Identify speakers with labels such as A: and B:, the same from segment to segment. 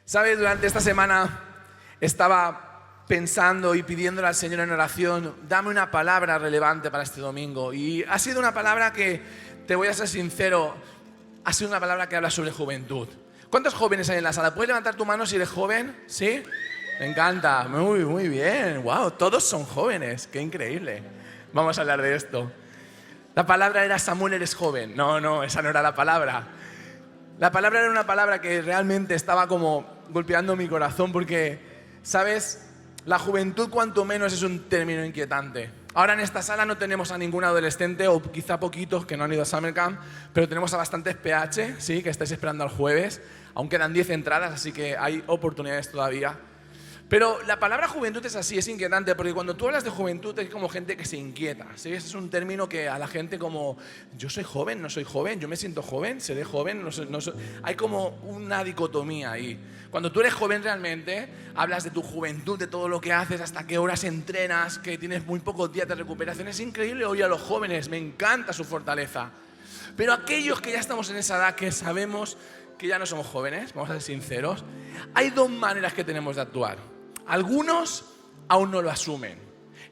A: ¿Sabes? Durante esta semana estaba pensando y pidiéndole al Señor en oración, dame una palabra relevante para este domingo. Y ha sido una palabra que, te voy a ser sincero, ha sido una palabra que habla sobre juventud. ¿Cuántos jóvenes hay en la sala? ¿Puedes levantar tu mano si eres joven? ¿Sí? Me encanta. Muy bien. Wow, todos son jóvenes. Qué increíble. Vamos a hablar de esto. La palabra era Samuel, eres joven. No, esa no era la palabra. La palabra era una palabra que realmente estaba como golpeando mi corazón porque, ¿sabes? La juventud cuanto menos es un término inquietante. Ahora en esta sala no tenemos a ningún adolescente, o quizá poquitos que no han ido a Summer Camp, pero tenemos a bastantes PH, ¿sí? Que estáis esperando al jueves. Aún quedan 10 entradas, así que hay oportunidades todavía. Pero la palabra juventud es así, es inquietante, porque cuando tú hablas de juventud hay como gente que se inquieta, ¿sí? Es un término que a la gente como, yo soy joven, no soy joven, yo me siento joven, seré joven, no soy. Hay como una dicotomía ahí. Cuando tú eres joven realmente, hablas de tu juventud, de todo lo que haces, hasta qué horas entrenas, que tienes muy pocos días de recuperación. Es increíble oír a los jóvenes, me encanta su fortaleza. Pero aquellos que ya estamos en esa edad, que sabemos que ya no somos jóvenes, vamos a ser sinceros, hay dos maneras que tenemos de actuar. Algunos aún no lo asumen.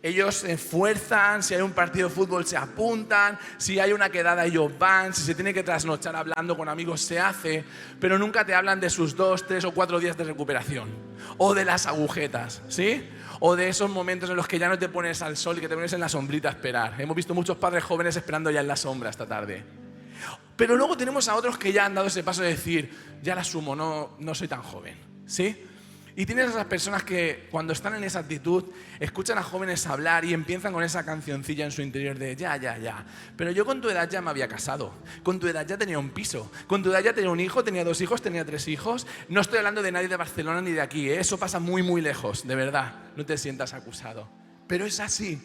A: Ellos se esfuerzan, si hay un partido de fútbol se apuntan, si hay una quedada ellos van, si se tiene que trasnochar hablando con amigos se hace, pero nunca te hablan de sus 2, 3 o 4 días de recuperación. O de las agujetas, ¿sí? O de esos momentos en los que ya no te pones al sol y que te pones en la sombrita a esperar. Hemos visto muchos padres jóvenes esperando ya en la sombra esta tarde. Pero luego tenemos a otros que ya han dado ese paso de decir, ya la asumo, no soy tan joven, ¿sí? Y tienes a esas personas que cuando están en esa actitud escuchan a jóvenes hablar y empiezan con esa cancioncilla en su interior de ya. Pero yo con tu edad ya me había casado, con tu edad ya tenía un piso, con tu edad ya tenía un hijo, tenía 2 hijos, tenía 3 hijos. No estoy hablando de nadie de Barcelona ni de aquí, ¿eh? Eso pasa muy lejos, de verdad, no te sientas acusado. Pero es así,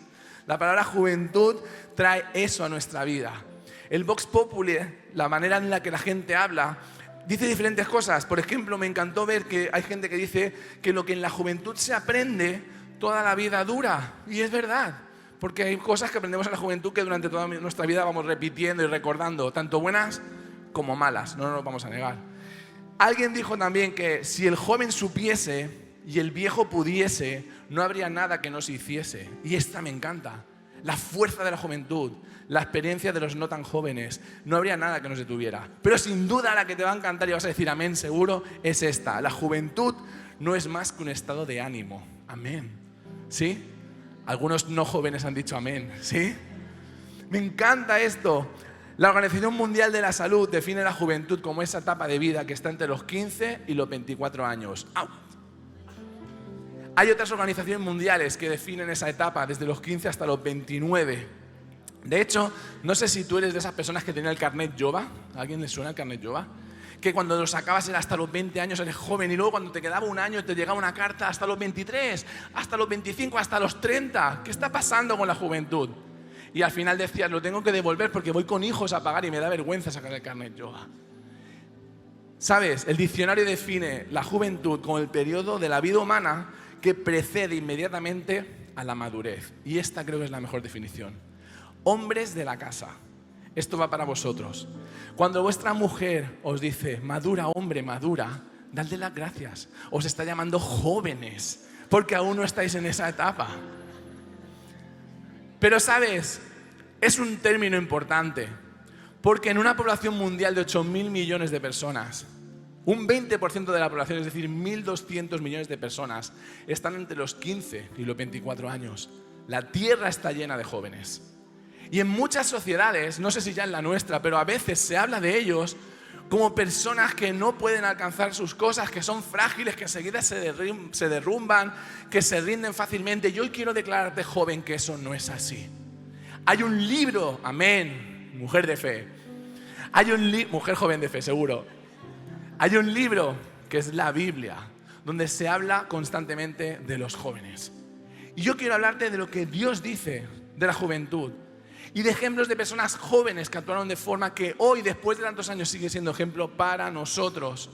A: la palabra juventud trae eso a nuestra vida. El Vox Populi, la manera en la que la gente habla, dice diferentes cosas. Por ejemplo, me encantó ver que hay gente que dice que lo que en la juventud se aprende, toda la vida dura. Y es verdad, porque hay cosas que aprendemos en la juventud que durante toda nuestra vida vamos repitiendo y recordando, tanto buenas como malas, no nos lo vamos a negar. Alguien dijo también que si el joven supiese y el viejo pudiese, no habría nada que no se hiciese. Y esta me encanta. La fuerza de la juventud, la experiencia de los no tan jóvenes, no habría nada que no se tuviera. Pero sin duda la que te va a encantar y vas a decir amén seguro es esta. La juventud no es más que un estado de ánimo. Amén. ¿Sí? Algunos no jóvenes han dicho amén. ¿Sí? Me encanta esto. La Organización Mundial de la Salud define la juventud como esa etapa de vida que está entre los 15 y los 24 años. ¡Au! Hay otras organizaciones mundiales que definen esa etapa desde los 15 hasta los 29. De hecho, no sé si tú eres de esas personas que tenía el carnet Jova. ¿A alguien le suena el carnet Jova? Que cuando lo sacabas era hasta los 20 años, eres joven, y luego cuando te quedaba un año te llegaba una carta hasta los 23, hasta los 25, hasta los 30. ¿Qué está pasando con la juventud? Y al final decías, lo tengo que devolver porque voy con hijos a pagar y me da vergüenza sacar el carnet Jova. ¿Sabes? El diccionario define la juventud como el periodo de la vida humana que precede inmediatamente a la madurez. Y esta creo que es la mejor definición. Hombres de la casa, esto va para vosotros. Cuando vuestra mujer os dice, madura, hombre, madura, dadle las gracias. Os está llamando jóvenes, porque aún no estáis en esa etapa. Pero, ¿sabes? Es un término importante, porque en una población mundial de 8.000 millones de personas, un 20% de la población, es decir, 1.200 millones de personas, están entre los 15 y los 24 años. La tierra está llena de jóvenes. Y en muchas sociedades, no sé si ya en la nuestra, pero a veces se habla de ellos como personas que no pueden alcanzar sus cosas, que son frágiles, que enseguida se derrumban, que se rinden fácilmente. Yo hoy quiero declararte, joven, que eso no es así. Hay un libro, amén, mujer de fe. Mujer joven de fe, seguro. Hay un libro que es la Biblia, donde se habla constantemente de los jóvenes. Y yo quiero hablarte de lo que Dios dice de la juventud y de ejemplos de personas jóvenes que actuaron de forma que hoy, después de tantos años, sigue siendo ejemplo para nosotros.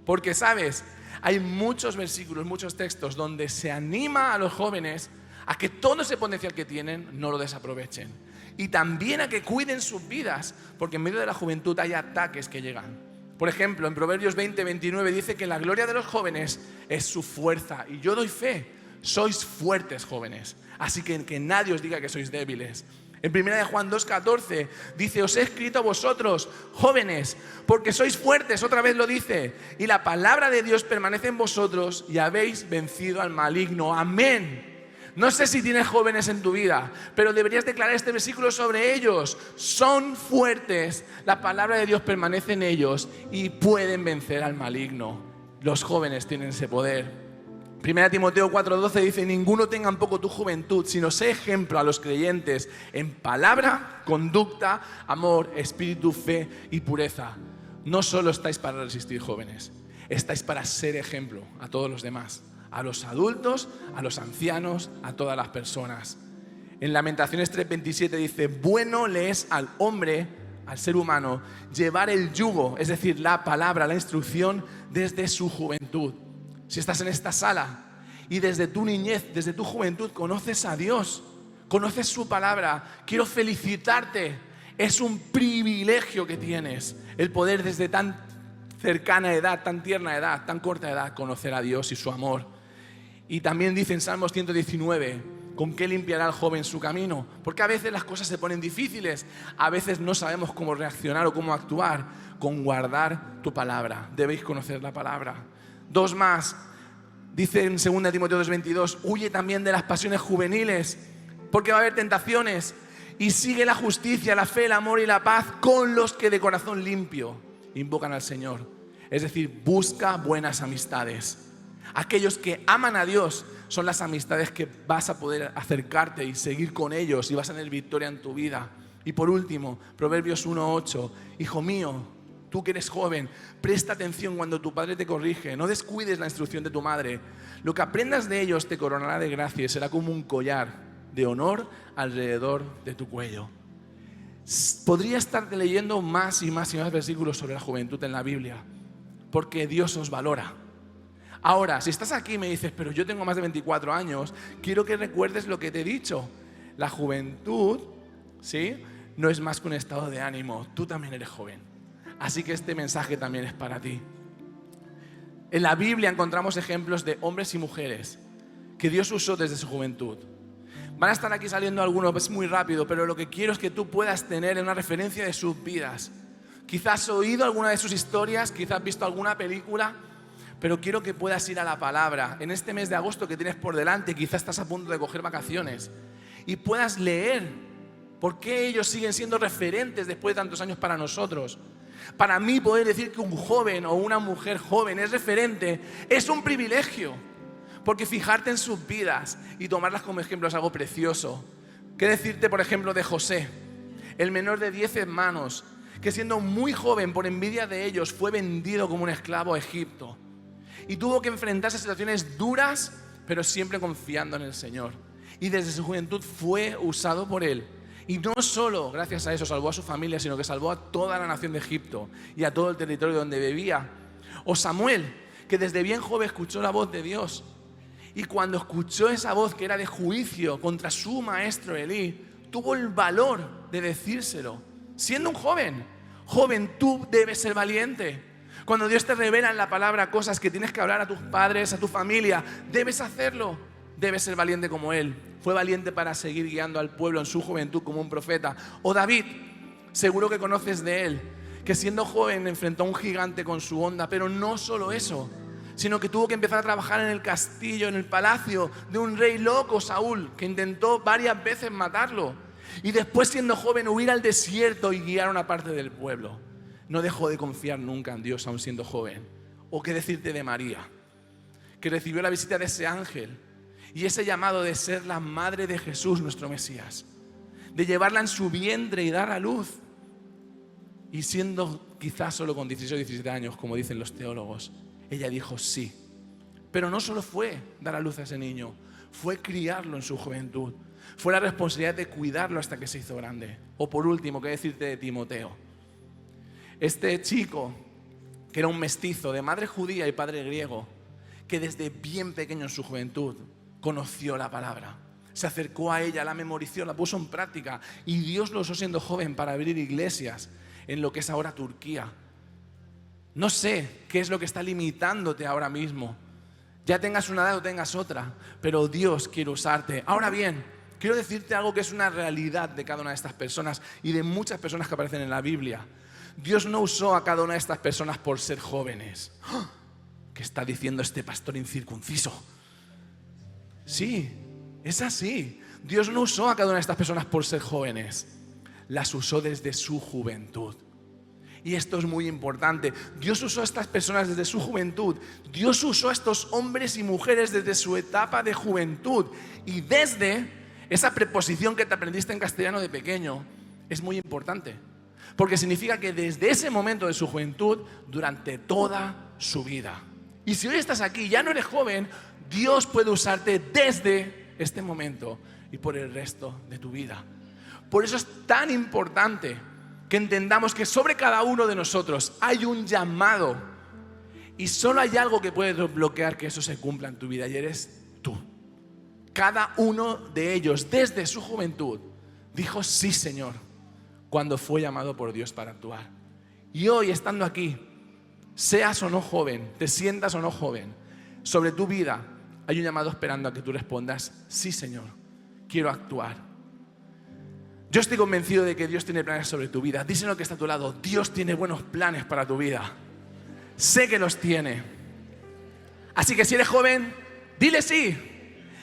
A: Porque, ¿sabes? Hay muchos versículos, muchos textos donde se anima a los jóvenes a que todo ese potencial que tienen no lo desaprovechen. Y también a que cuiden sus vidas, porque en medio de la juventud hay ataques que llegan. Por ejemplo, en Proverbios 20:29 dice que la gloria de los jóvenes es su fuerza. Y yo doy fe, sois fuertes jóvenes, así que nadie os diga que sois débiles. En 1 de Juan 2:14 dice, os he escrito a vosotros, jóvenes, porque sois fuertes, otra vez lo dice, y la palabra de Dios permanece en vosotros y habéis vencido al maligno. Amén. No sé si tienes jóvenes en tu vida, pero deberías declarar este versículo sobre ellos. Son fuertes, la palabra de Dios permanece en ellos y pueden vencer al maligno. Los jóvenes tienen ese poder. 1 Timoteo 4:12 dice, ninguno tenga en poco tu juventud, sino sé ejemplo a los creyentes en palabra, conducta, amor, espíritu, fe y pureza. No solo estáis para resistir, jóvenes, estáis para ser ejemplo a todos los demás, a los adultos, a los ancianos, a todas las personas. En Lamentaciones 3:27 dice, bueno le es al hombre, al ser humano, llevar el yugo, es decir, la palabra, la instrucción, desde su juventud. Si estás en esta sala y desde tu niñez, desde tu juventud conoces a Dios, conoces su palabra, quiero felicitarte. Es un privilegio que tienes el poder desde tan cercana edad, tan tierna edad, tan corta edad, conocer a Dios y su amor. Y también dice en Salmos 119, ¿con qué limpiará el joven su camino? Porque a veces las cosas se ponen difíciles, a veces no sabemos cómo reaccionar o cómo actuar. Con guardar tu palabra, debéis conocer la palabra. Dos más, dice en 2 Timoteo 2:22, huye también de las pasiones juveniles, porque va a haber tentaciones, y sigue la justicia, la fe, el amor y la paz con los que de corazón limpio invocan al Señor. Es decir, busca buenas amistades. Aquellos que aman a Dios son las amistades que vas a poder acercarte y seguir con ellos y vas a tener victoria en tu vida. Y por último, Proverbios 1:8, hijo mío, tú que eres joven, presta atención cuando tu padre te corrige, no descuides la instrucción de tu madre. Lo que aprendas de ellos te coronará de gracia y será como un collar de honor alrededor de tu cuello. Podría estarte leyendo más y más y más versículos sobre la juventud en la Biblia, porque Dios os valora. Ahora, si estás aquí y me dices, pero yo tengo más de 24 años, quiero que recuerdes lo que te he dicho. La juventud, ¿sí?, no es más que un estado de ánimo. Tú también eres joven. Así que este mensaje también es para ti. En la Biblia encontramos ejemplos de hombres y mujeres que Dios usó desde su juventud. Van a estar aquí saliendo algunos, es muy rápido, pero lo que quiero es que tú puedas tener una referencia de sus vidas. Quizás has oído alguna de sus historias, quizás has visto alguna película, pero quiero que puedas ir a la palabra. En este mes de agosto que tienes por delante, quizás estás a punto de coger vacaciones y puedas leer por qué ellos siguen siendo referentes después de tantos años para nosotros. Para mí poder decir que un joven o una mujer joven es referente es un privilegio, porque fijarte en sus vidas y tomarlas como ejemplo es algo precioso. ¿Qué decirte, por ejemplo, de José, el menor de 10 hermanos, que siendo muy joven, por envidia de ellos, fue vendido como un esclavo a Egipto y tuvo que enfrentarse a situaciones duras, pero siempre confiando en el Señor? Y desde su juventud fue usado por Él. Y no solo gracias a eso salvó a su familia, sino que salvó a toda la nación de Egipto y a todo el territorio donde vivía. O Samuel, que desde bien joven escuchó la voz de Dios. Y cuando escuchó esa voz que era de juicio contra su maestro Elí, tuvo el valor de decírselo. Siendo un joven, tú debes ser valiente. Cuando Dios te revela en la palabra cosas que tienes que hablar a tus padres, a tu familia, debes hacerlo. Debes ser valiente como Él. Fue valiente para seguir guiando al pueblo en su juventud como un profeta. O David, seguro que conoces de él, que siendo joven enfrentó a un gigante con su honda, pero no solo eso, sino que tuvo que empezar a trabajar en el castillo, en el palacio de un rey loco, Saúl, que intentó varias veces matarlo. Y después, siendo joven, huir al desierto y guiar a una parte del pueblo. No dejó de confiar nunca en Dios, aún siendo joven. O qué decirte de María, que recibió la visita de ese ángel y ese llamado de ser la madre de Jesús, nuestro Mesías, de llevarla en su vientre y dar a luz. Y siendo quizás solo con 16 o 17 años, como dicen los teólogos, ella dijo sí. Pero no solo fue dar a luz a ese niño, fue criarlo en su juventud. Fue la responsabilidad de cuidarlo hasta que se hizo grande. O por último, ¿qué decirte de Timoteo? Este chico, que era un mestizo de madre judía y padre griego, que desde bien pequeño en su juventud conoció la palabra, se acercó a ella, la memorizó, la puso en práctica, y Dios lo usó siendo joven para abrir iglesias en lo que es ahora Turquía. No sé qué es lo que está limitándote ahora mismo. Ya tengas una edad o tengas otra, pero Dios quiere usarte. Ahora bien, quiero decirte algo que es una realidad de cada una de estas personas y de muchas personas que aparecen en la Biblia. Dios no usó a cada una de estas personas por ser jóvenes. ¡Oh! ¿Qué está diciendo este pastor incircunciso? Sí, es así. Dios no usó a cada una de estas personas por ser jóvenes. Las usó desde su juventud. Y esto es muy importante. Dios usó a estas personas desde su juventud. Dios usó a estos hombres y mujeres desde su etapa de juventud. Y desde esa preposición que te aprendiste en castellano de pequeño, es muy importante. Porque significa que desde ese momento de su juventud, durante toda su vida. Y si hoy estás aquí y ya no eres joven, Dios puede usarte desde este momento y por el resto de tu vida. Por eso es tan importante que entendamos que sobre cada uno de nosotros hay un llamado y solo hay algo que puede bloquear que eso se cumpla en tu vida y eres tú. Cada uno de ellos desde su juventud dijo sí, Señor, cuando fue llamado por Dios para actuar. Y hoy, estando aquí, seas o no joven, te sientas o no joven, sobre tu vida hay un llamado esperando a que tú respondas sí, Señor, quiero actuar. Yo estoy convencido de que Dios tiene planes sobre tu vida. Díselo que está a tu lado. Dios tiene buenos planes para tu vida. Sé que los tiene. Así que si eres joven, dile sí.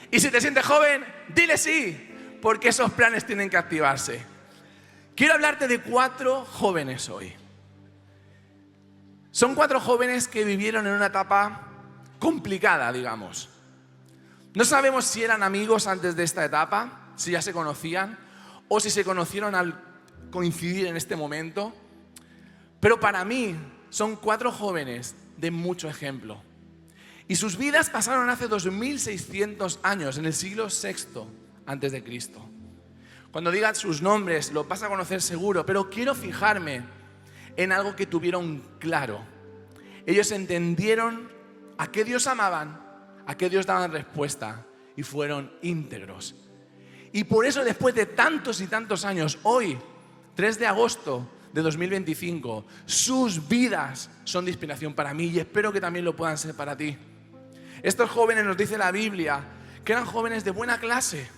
A: Y si te sientes joven, dile sí. Porque esos planes tienen que activarse. Quiero hablarte de 4 jóvenes hoy. Son 4 jóvenes que vivieron en una etapa complicada, digamos. No sabemos si eran amigos antes de esta etapa, si ya se conocían, o si se conocieron al coincidir en este momento. Pero para mí son 4 jóvenes de mucho ejemplo. Y sus vidas pasaron hace 2600 años, en el siglo VI antes de Cristo. Cuando diga sus nombres lo vas a conocer seguro, pero quiero fijarme en algo que tuvieron claro. Ellos entendieron a qué Dios amaban, a qué Dios daban respuesta y fueron íntegros. Y por eso después de tantos y tantos años, hoy, 3 de agosto de 2025, sus vidas son de inspiración para mí y espero que también lo puedan ser para ti. Estos jóvenes, nos dice la Biblia, que eran jóvenes de buena clase,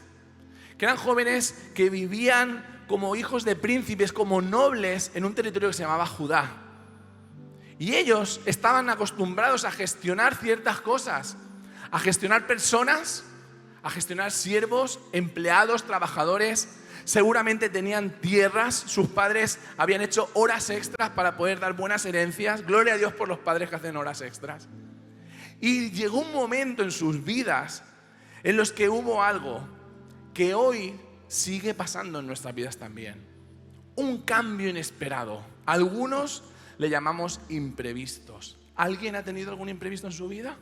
A: que eran jóvenes que vivían como hijos de príncipes, como nobles en un territorio que se llamaba Judá. Y ellos estaban acostumbrados a gestionar ciertas cosas, a gestionar personas, a gestionar siervos, empleados, trabajadores. Seguramente tenían tierras, sus padres habían hecho horas extras para poder dar buenas herencias. Gloria a Dios por los padres que hacen horas extras. Y llegó un momento en sus vidas en los que hubo algo que hoy sigue pasando en nuestras vidas también. Un cambio inesperado. Algunos le llamamos imprevistos. ¿Alguien ha tenido algún imprevisto en su vida?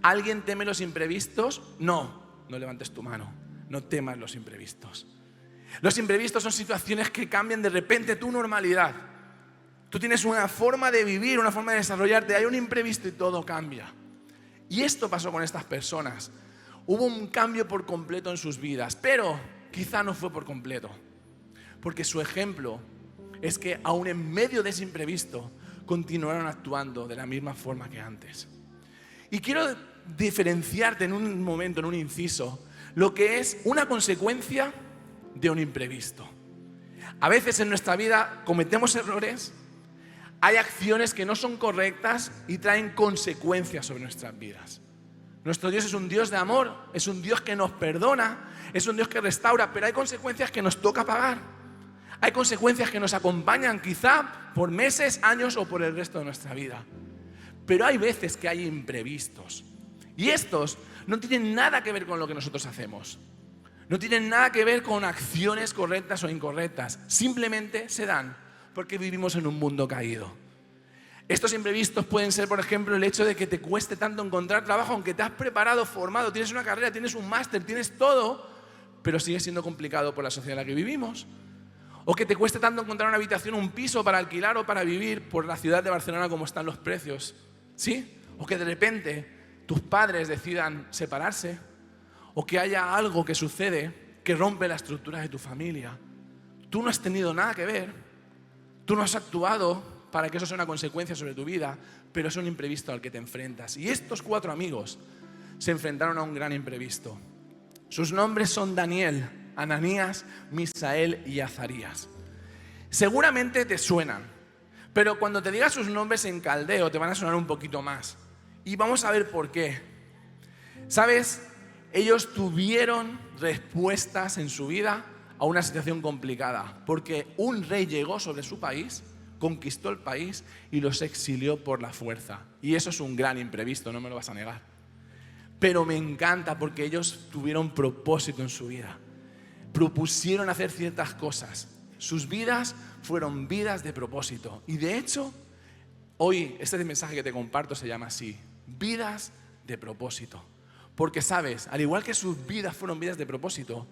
A: ¿Alguien teme los imprevistos? No levantes tu mano. No temas los imprevistos. Los imprevistos son situaciones que cambian de repente tu normalidad. Tú tienes una forma de vivir, una forma de desarrollarte. Hay un imprevisto y todo cambia. Y esto pasó con estas personas. Hubo un cambio por completo en sus vidas, pero quizá no fue por completo. Porque su ejemplo es que aún en medio de ese imprevisto continuaron actuando de la misma forma que antes. Y quiero diferenciarte en un momento, en un inciso, lo que es una consecuencia de un imprevisto. A veces en nuestra vida cometemos errores, hay acciones que no son correctas y traen consecuencias sobre nuestras vidas. Nuestro Dios es un Dios de amor, es un Dios que nos perdona, es un Dios que restaura, pero hay consecuencias que nos toca pagar. Hay consecuencias que nos acompañan quizá por meses, años o por el resto de nuestra vida. Pero hay veces que hay imprevistos. Y estos no tienen nada que ver con lo que nosotros hacemos. No tienen nada que ver con acciones correctas o incorrectas. Simplemente se dan porque vivimos en un mundo caído. Estos imprevistos pueden ser, por ejemplo, el hecho de que te cueste tanto encontrar trabajo, aunque te has preparado, formado, tienes una carrera, tienes un máster, tienes todo, pero sigue siendo complicado por la sociedad en la que vivimos. O que te cueste tanto encontrar una habitación, un piso para alquilar o para vivir por la ciudad de Barcelona como están los precios. ¿Sí? O que de repente tus padres decidan separarse. O que haya algo que sucede que rompe la estructura de tu familia. Tú no has tenido nada que ver. Tú no has actuado para que eso sea una consecuencia sobre tu vida, pero es un imprevisto al que te enfrentas. Y estos 4 amigos se enfrentaron a un gran imprevisto. Sus nombres son Daniel, Ananías, Misael y Azarías. Seguramente te suenan, pero cuando te diga sus nombres en caldeo te van a sonar un poquito más. Y vamos a ver por qué. ¿Sabes? Ellos tuvieron respuestas en su vida a una situación complicada, porque un rey llegó sobre su país, conquistó el país y los exilió por la fuerza. Y eso es un gran imprevisto, no me lo vas a negar. Pero me encanta porque ellos tuvieron propósito en su vida. Propusieron hacer ciertas cosas. Sus vidas fueron vidas de propósito. Y de hecho, hoy este mensaje que te comparto se llama así: vidas de propósito. Porque sabes, al igual que sus vidas fueron vidas de propósito,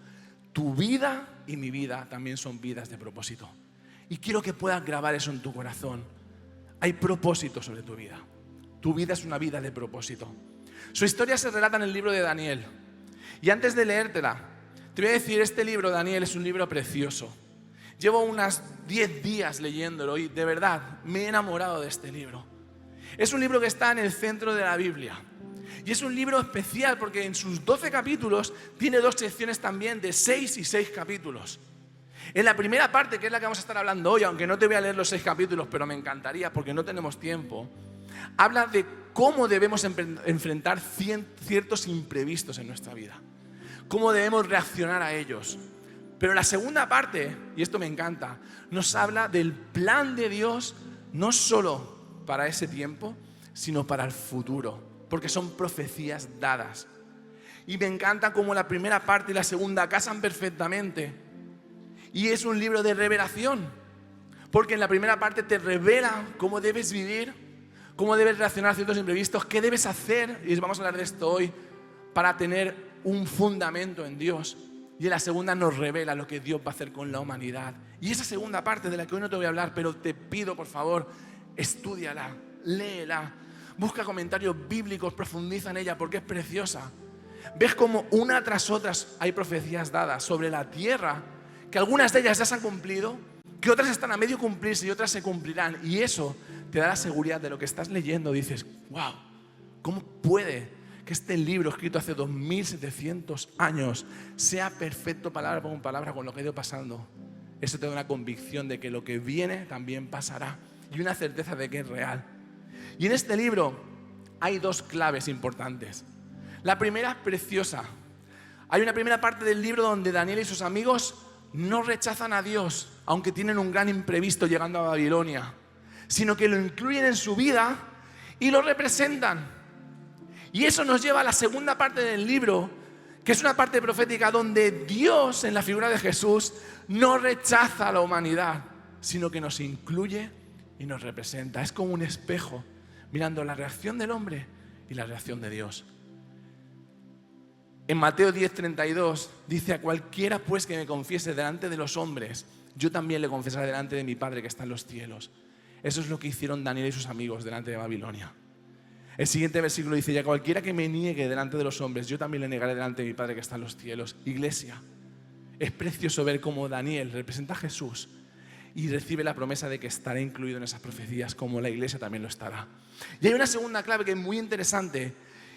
A: tu vida y mi vida también son vidas de propósito. Y quiero que puedas grabar eso en tu corazón. Hay propósito sobre tu vida. Tu vida es una vida de propósito. Su historia se relata en el libro de Daniel. Y antes de leértela, te voy a decir, este libro, Daniel, es un libro precioso. Llevo unos 10 días leyéndolo y de verdad me he enamorado de este libro. Es un libro que está en el centro de la Biblia. Y es un libro especial porque en sus 12 capítulos tiene 2 secciones también de 6 y 6 capítulos. En la primera parte, que es la que vamos a estar hablando hoy, aunque no te voy a leer los 6 capítulos, pero me encantaría porque no tenemos tiempo, habla de cómo debemos enfrentar ciertos imprevistos en nuestra vida, cómo debemos reaccionar a ellos. Pero la segunda parte, y esto me encanta, nos habla del plan de Dios no solo para ese tiempo, sino para el futuro, porque son profecías dadas. Y me encanta cómo la primera parte y la segunda casan perfectamente. Y es un libro de revelación, porque en la primera parte te revela cómo debes vivir, cómo debes reaccionar a ciertos imprevistos, qué debes hacer, y vamos a hablar de esto hoy, para tener un fundamento en Dios. Y en la segunda nos revela lo que Dios va a hacer con la humanidad. Y esa segunda parte de la que hoy no te voy a hablar, pero te pido por favor, estúdiala, léela, busca comentarios bíblicos, profundiza en ella porque es preciosa. Ves cómo una tras otra hay profecías dadas sobre la tierra, que algunas de ellas ya se han cumplido, que otras están a medio cumplirse y otras se cumplirán. Y eso te da la seguridad de lo que estás leyendo. Dices, wow, ¿cómo puede que este libro escrito hace 2700 años sea perfecto palabra por palabra con lo que ha ido pasando? Eso te da una convicción de que lo que viene también pasará y una certeza de que es real. Y en este libro hay 2 claves importantes. La primera es preciosa. Hay una primera parte del libro donde Daniel y sus amigos no rechazan a Dios, aunque tienen un gran imprevisto llegando a Babilonia, sino que lo incluyen en su vida y lo representan. Y eso nos lleva a la segunda parte del libro, que es una parte profética donde Dios, en la figura de Jesús, no rechaza a la humanidad, sino que nos incluye y nos representa. Es como un espejo, mirando la reacción del hombre y la reacción de Dios. En Mateo 10:32 dice: a cualquiera pues que me confiese delante de los hombres, yo también le confesaré delante de mi Padre que está en los cielos. Eso es lo que hicieron Daniel y sus amigos delante de Babilonia. El siguiente versículo dice: y a cualquiera que me niegue delante de los hombres, yo también le negaré delante de mi Padre que está en los cielos. Iglesia, es precioso ver cómo Daniel representa a Jesús y recibe la promesa de que estará incluido en esas profecías, como la iglesia también lo estará. Y hay una segunda clave que es muy interesante,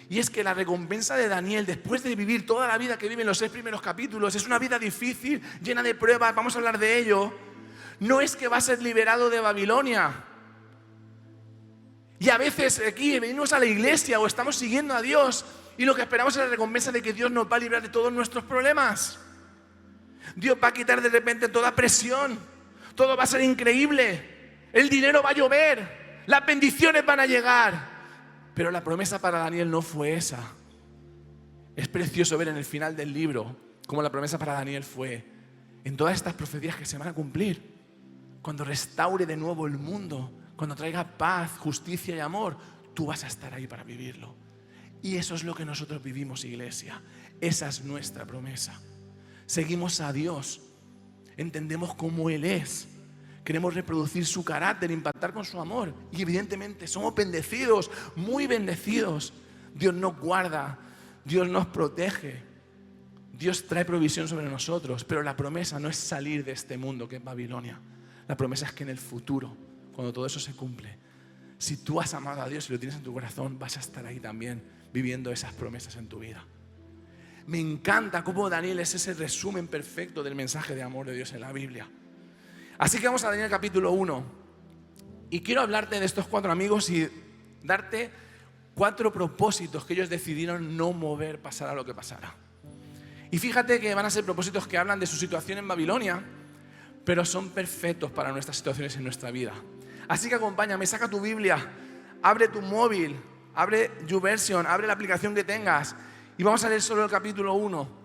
A: y es que la recompensa de Daniel, después de vivir toda la vida que vive en los 6 primeros capítulos, es una vida difícil, llena de pruebas, vamos a hablar de ello. No es que va a ser liberado de Babilonia. Y a veces aquí venimos a la iglesia o estamos siguiendo a Dios y lo que esperamos es la recompensa de que Dios nos va a librar de todos nuestros problemas. Dios va a quitar de repente toda presión, todo va a ser increíble, el dinero va a llover, las bendiciones van a llegar. Pero la promesa para Daniel no fue esa. Es precioso ver en el final del libro cómo la promesa para Daniel fue: en todas estas profecías que se van a cumplir, cuando restaure de nuevo el mundo, cuando traiga paz, justicia y amor, tú vas a estar ahí para vivirlo. Y eso es lo que nosotros vivimos, iglesia. Esa es nuestra promesa. Seguimos a Dios, entendemos cómo Él es, queremos reproducir su carácter, impactar con su amor. Y evidentemente somos bendecidos, muy bendecidos. Dios nos guarda, Dios nos protege, Dios trae provisión sobre nosotros. Pero la promesa no es salir de este mundo que es Babilonia. La promesa es que en el futuro, cuando todo eso se cumple. Si tú has amado a Dios y lo tienes en tu corazón, vas a estar ahí también viviendo esas promesas en tu vida. Me encanta cómo Daniel es ese resumen perfecto del mensaje de amor de Dios en la Biblia. Así que vamos a Daniel capítulo 1. Y quiero hablarte de estos 4 amigos y darte 4 propósitos que ellos decidieron no mover, pasara lo que pasara. Y fíjate que van a ser propósitos que hablan de su situación en Babilonia, pero son perfectos para nuestras situaciones en nuestra vida. Así que acompáñame, saca tu Biblia, abre tu móvil, abre YouVersion, abre la aplicación que tengas y vamos a leer solo el capítulo 1.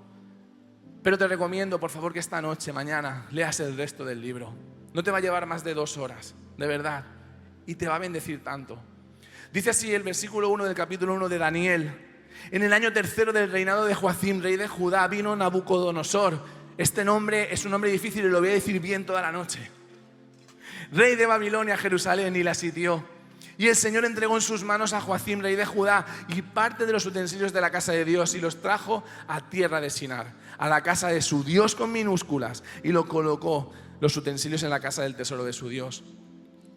A: Pero te recomiendo, por favor, que esta noche, mañana, leas el resto del libro. No te va a llevar más de 2 horas, de verdad, y te va a bendecir tanto. Dice así el versículo 1 del capítulo 1 de Daniel: en el año 3 del reinado de Joacim, rey de Judá, vino Nabucodonosor. Este nombre es un nombre difícil y lo voy a decir bien toda la noche. Rey de Babilonia, Jerusalén, y la sitió. Y el Señor entregó en sus manos a Joacim, rey de Judá, y parte de los utensilios de la casa de Dios, y los trajo a tierra de Sinar, a la casa de su Dios con minúsculas, y lo colocó los utensilios en la casa del tesoro de su Dios.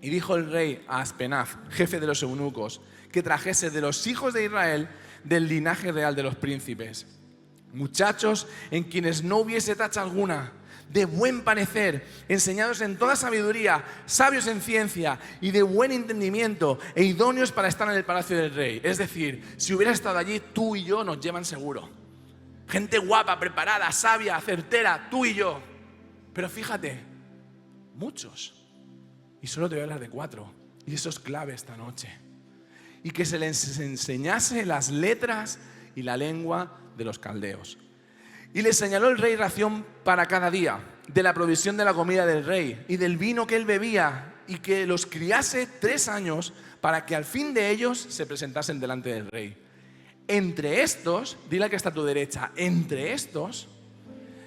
A: Y dijo el rey a Aspenaz, jefe de los eunucos, que trajese de los hijos de Israel, del linaje real de los príncipes, muchachos en quienes no hubiese tacha alguna, de buen parecer, enseñados en toda sabiduría, sabios en ciencia y de buen entendimiento, e idóneos para estar en el palacio del rey. Es decir, si hubiera estado allí, tú y yo nos llevan seguro. Gente guapa, preparada, sabia, certera, tú y yo. Pero fíjate, muchos. Y solo te voy a hablar de 4. Y eso es clave esta noche. Y que se les enseñase las letras y la lengua de los caldeos. Y le señaló el rey ración para cada día, de la provisión de la comida del rey y del vino que él bebía, y que los criase 3 años para que al fin de ellos se presentasen delante del rey. Entre estos, dile al que está a tu derecha, entre estos,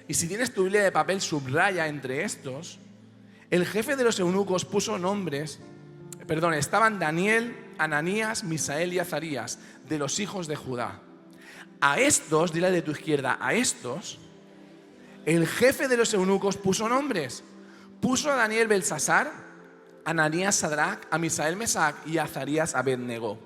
A: y si tienes tu Biblia de papel, subraya entre estos, el jefe de los eunucos puso nombres, estaban Daniel, Ananías, Misael y Azarías, de los hijos de Judá. A estos, dile de tu izquierda, a estos, el jefe de los eunucos puso nombres. Puso a Daniel Belsasar, a Ananías Sadrac, a Misael Mesac y a Azarías Abednego.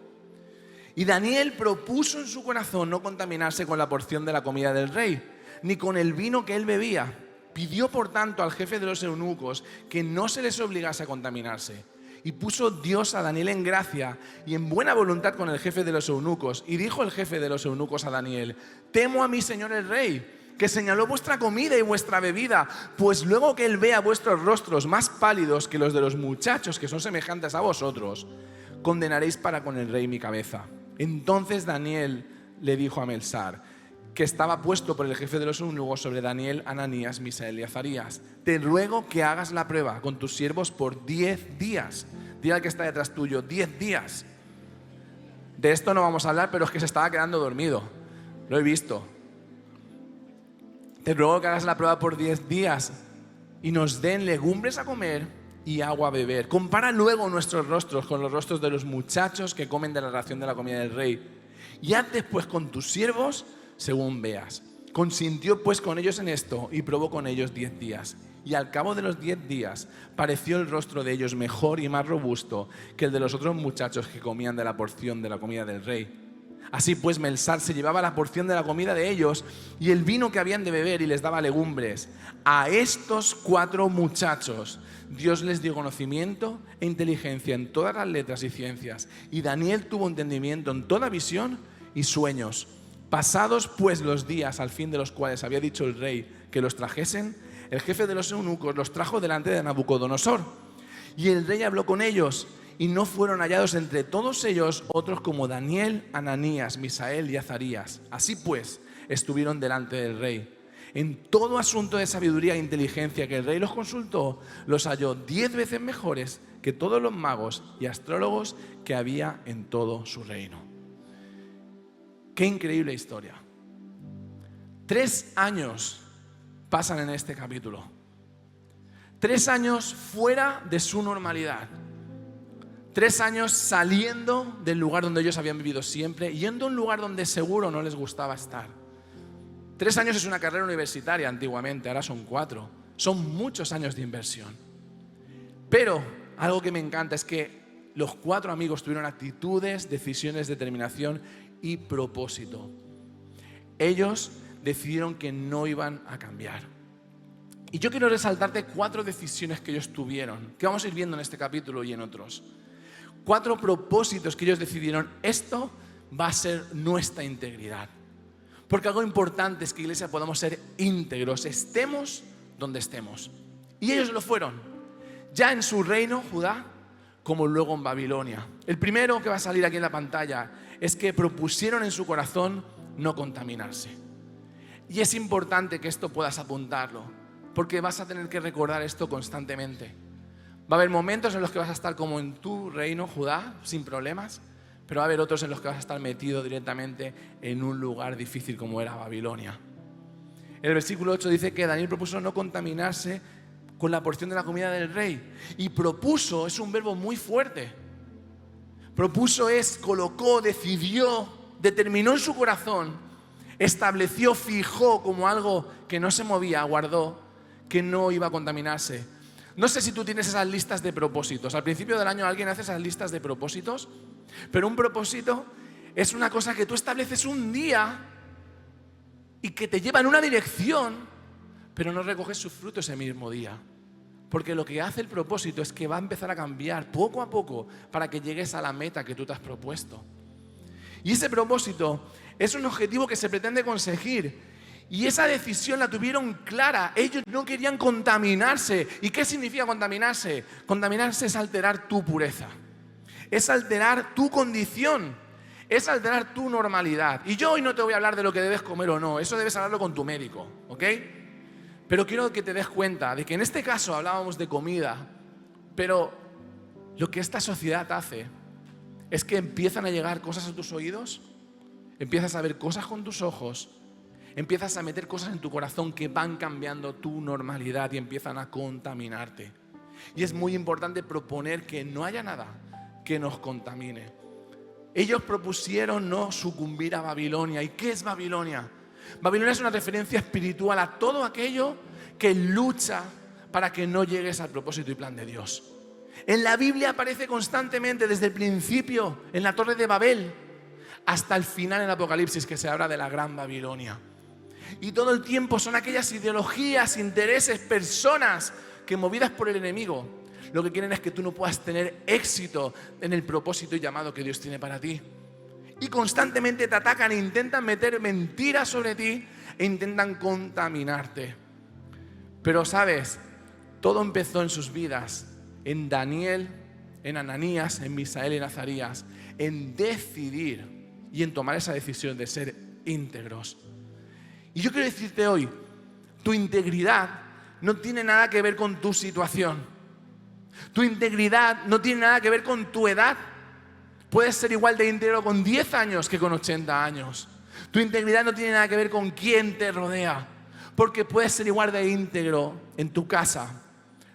A: Y Daniel propuso en su corazón no contaminarse con la porción de la comida del rey, ni con el vino que él bebía. Pidió por tanto al jefe de los eunucos que no se les obligase a contaminarse. Y puso Dios a Daniel en gracia y en buena voluntad con el jefe de los eunucos. Y dijo el jefe de los eunucos a Daniel: temo a mi señor el rey, que señaló vuestra comida y vuestra bebida, pues luego que él vea vuestros rostros más pálidos que los de los muchachos que son semejantes a vosotros, condenaréis para con el rey mi cabeza. Entonces Daniel le dijo a Belsasar, que estaba puesto por el jefe de los eunucos sobre Daniel, Ananías, Misael y Azarías: te ruego que hagas la prueba con tus siervos por 10 días. Dile al que está detrás tuyo, 10 días. De esto no vamos a hablar, pero es que se estaba quedando dormido. Lo he visto. Te ruego que hagas la prueba por 10 días y nos den legumbres a comer y agua a beber. Compara luego nuestros rostros con los rostros de los muchachos que comen de la ración de la comida del rey. Y haz después con tus siervos según veas. Consintió pues con ellos en esto y probó con ellos 10 días. Y al cabo de los 10 días pareció el rostro de ellos mejor y más robusto que el de los otros muchachos que comían de la porción de la comida del rey. Así pues Belsasar se llevaba la porción de la comida de ellos y el vino que habían de beber y les daba legumbres. A estos 4 muchachos Dios les dio conocimiento e inteligencia en todas las letras y ciencias. Y Daniel tuvo entendimiento en toda visión y sueños. Pasados pues los días al fin de los cuales había dicho el rey que los trajesen, el jefe de los eunucos los trajo delante de Nabucodonosor. Y el rey habló con ellos, y no fueron hallados entre todos ellos otros como Daniel, Ananías, Misael y Azarías. Así pues, estuvieron delante del rey. En todo asunto de sabiduría e inteligencia que el rey los consultó, los halló 10 veces mejores que todos los magos y astrólogos que había en todo su reino. Qué increíble historia. 3 años pasan en este capítulo. 3 años fuera de su normalidad. 3 años saliendo del lugar donde ellos habían vivido siempre, yendo a un lugar donde seguro no les gustaba estar. 3 años es una carrera universitaria antiguamente, ahora son 4. Son muchos años de inversión. Pero algo que me encanta es que los 4 amigos tuvieron actitudes, decisiones, determinación y propósito. Ellos decidieron que no iban a cambiar. Y yo quiero resaltarte 4 decisiones que ellos tuvieron, que vamos a ir viendo en este capítulo y en otros. 4 propósitos que ellos decidieron, esto va a ser nuestra integridad. Porque algo importante es que, iglesia, podamos ser íntegros, estemos donde estemos. Y ellos lo fueron, ya en su reino, Judá, como luego en Babilonia. El primero que va a salir aquí en la pantalla es que propusieron en su corazón no contaminarse. Y es importante que esto puedas apuntarlo, porque vas a tener que recordar esto constantemente. Va a haber momentos en los que vas a estar como en tu reino, Judá, sin problemas, pero va a haber otros en los que vas a estar metido directamente en un lugar difícil como era Babilonia. El versículo 8 dice que Daniel propuso no contaminarse con la porción de la comida del rey. Y propuso es un verbo muy fuerte. Propuso es, colocó, decidió, determinó en su corazón, estableció, fijó como algo que no se movía, guardó, que no iba a contaminarse. No sé si tú tienes esas listas de propósitos. Al principio del año alguien hace esas listas de propósitos, pero un propósito es una cosa que tú estableces un día y que te lleva en una dirección, pero no recoges su fruto ese mismo día. Porque lo que hace el propósito es que va a empezar a cambiar poco a poco para que llegues a la meta que tú te has propuesto. Y ese propósito es un objetivo que se pretende conseguir. Y esa decisión la tuvieron clara. Ellos no querían contaminarse. ¿Y qué significa contaminarse? Contaminarse es alterar tu pureza. Es alterar tu condición. Es alterar tu normalidad. Y yo hoy no te voy a hablar de lo que debes comer o no. Eso debes hablarlo con tu médico, ¿ok? Pero quiero que te des cuenta de que en este caso hablábamos de comida, pero lo que esta sociedad hace es que empiezan a llegar cosas a tus oídos, empiezas a ver cosas con tus ojos, empiezas a meter cosas en tu corazón que van cambiando tu normalidad y empiezan a contaminarte. Y es muy importante proponer que no haya nada que nos contamine. Ellos propusieron no sucumbir a Babilonia. ¿Y qué es Babilonia? Babilonia es una referencia espiritual a todo aquello que lucha para que no llegues al propósito y plan de Dios. En la Biblia aparece constantemente, desde el principio, en la Torre de Babel, hasta el final en Apocalipsis, que se habla de la Gran Babilonia. Y todo el tiempo son aquellas ideologías, intereses, personas que, movidas por el enemigo, lo que quieren es que tú no puedas tener éxito en el propósito y llamado que Dios tiene para ti. Y constantemente te atacan e intentan meter mentiras sobre ti e intentan contaminarte. Pero sabes, todo empezó en sus vidas, en Daniel, en Ananías, en Misael y en Azarías, en decidir y en tomar esa decisión de ser íntegros. Y yo quiero decirte hoy, tu integridad no tiene nada que ver con tu situación. Tu integridad no tiene nada que ver con tu edad. Puedes ser igual de íntegro con 10 años que con 80 años. Tu integridad no tiene nada que ver con quién te rodea, porque puedes ser igual de íntegro en tu casa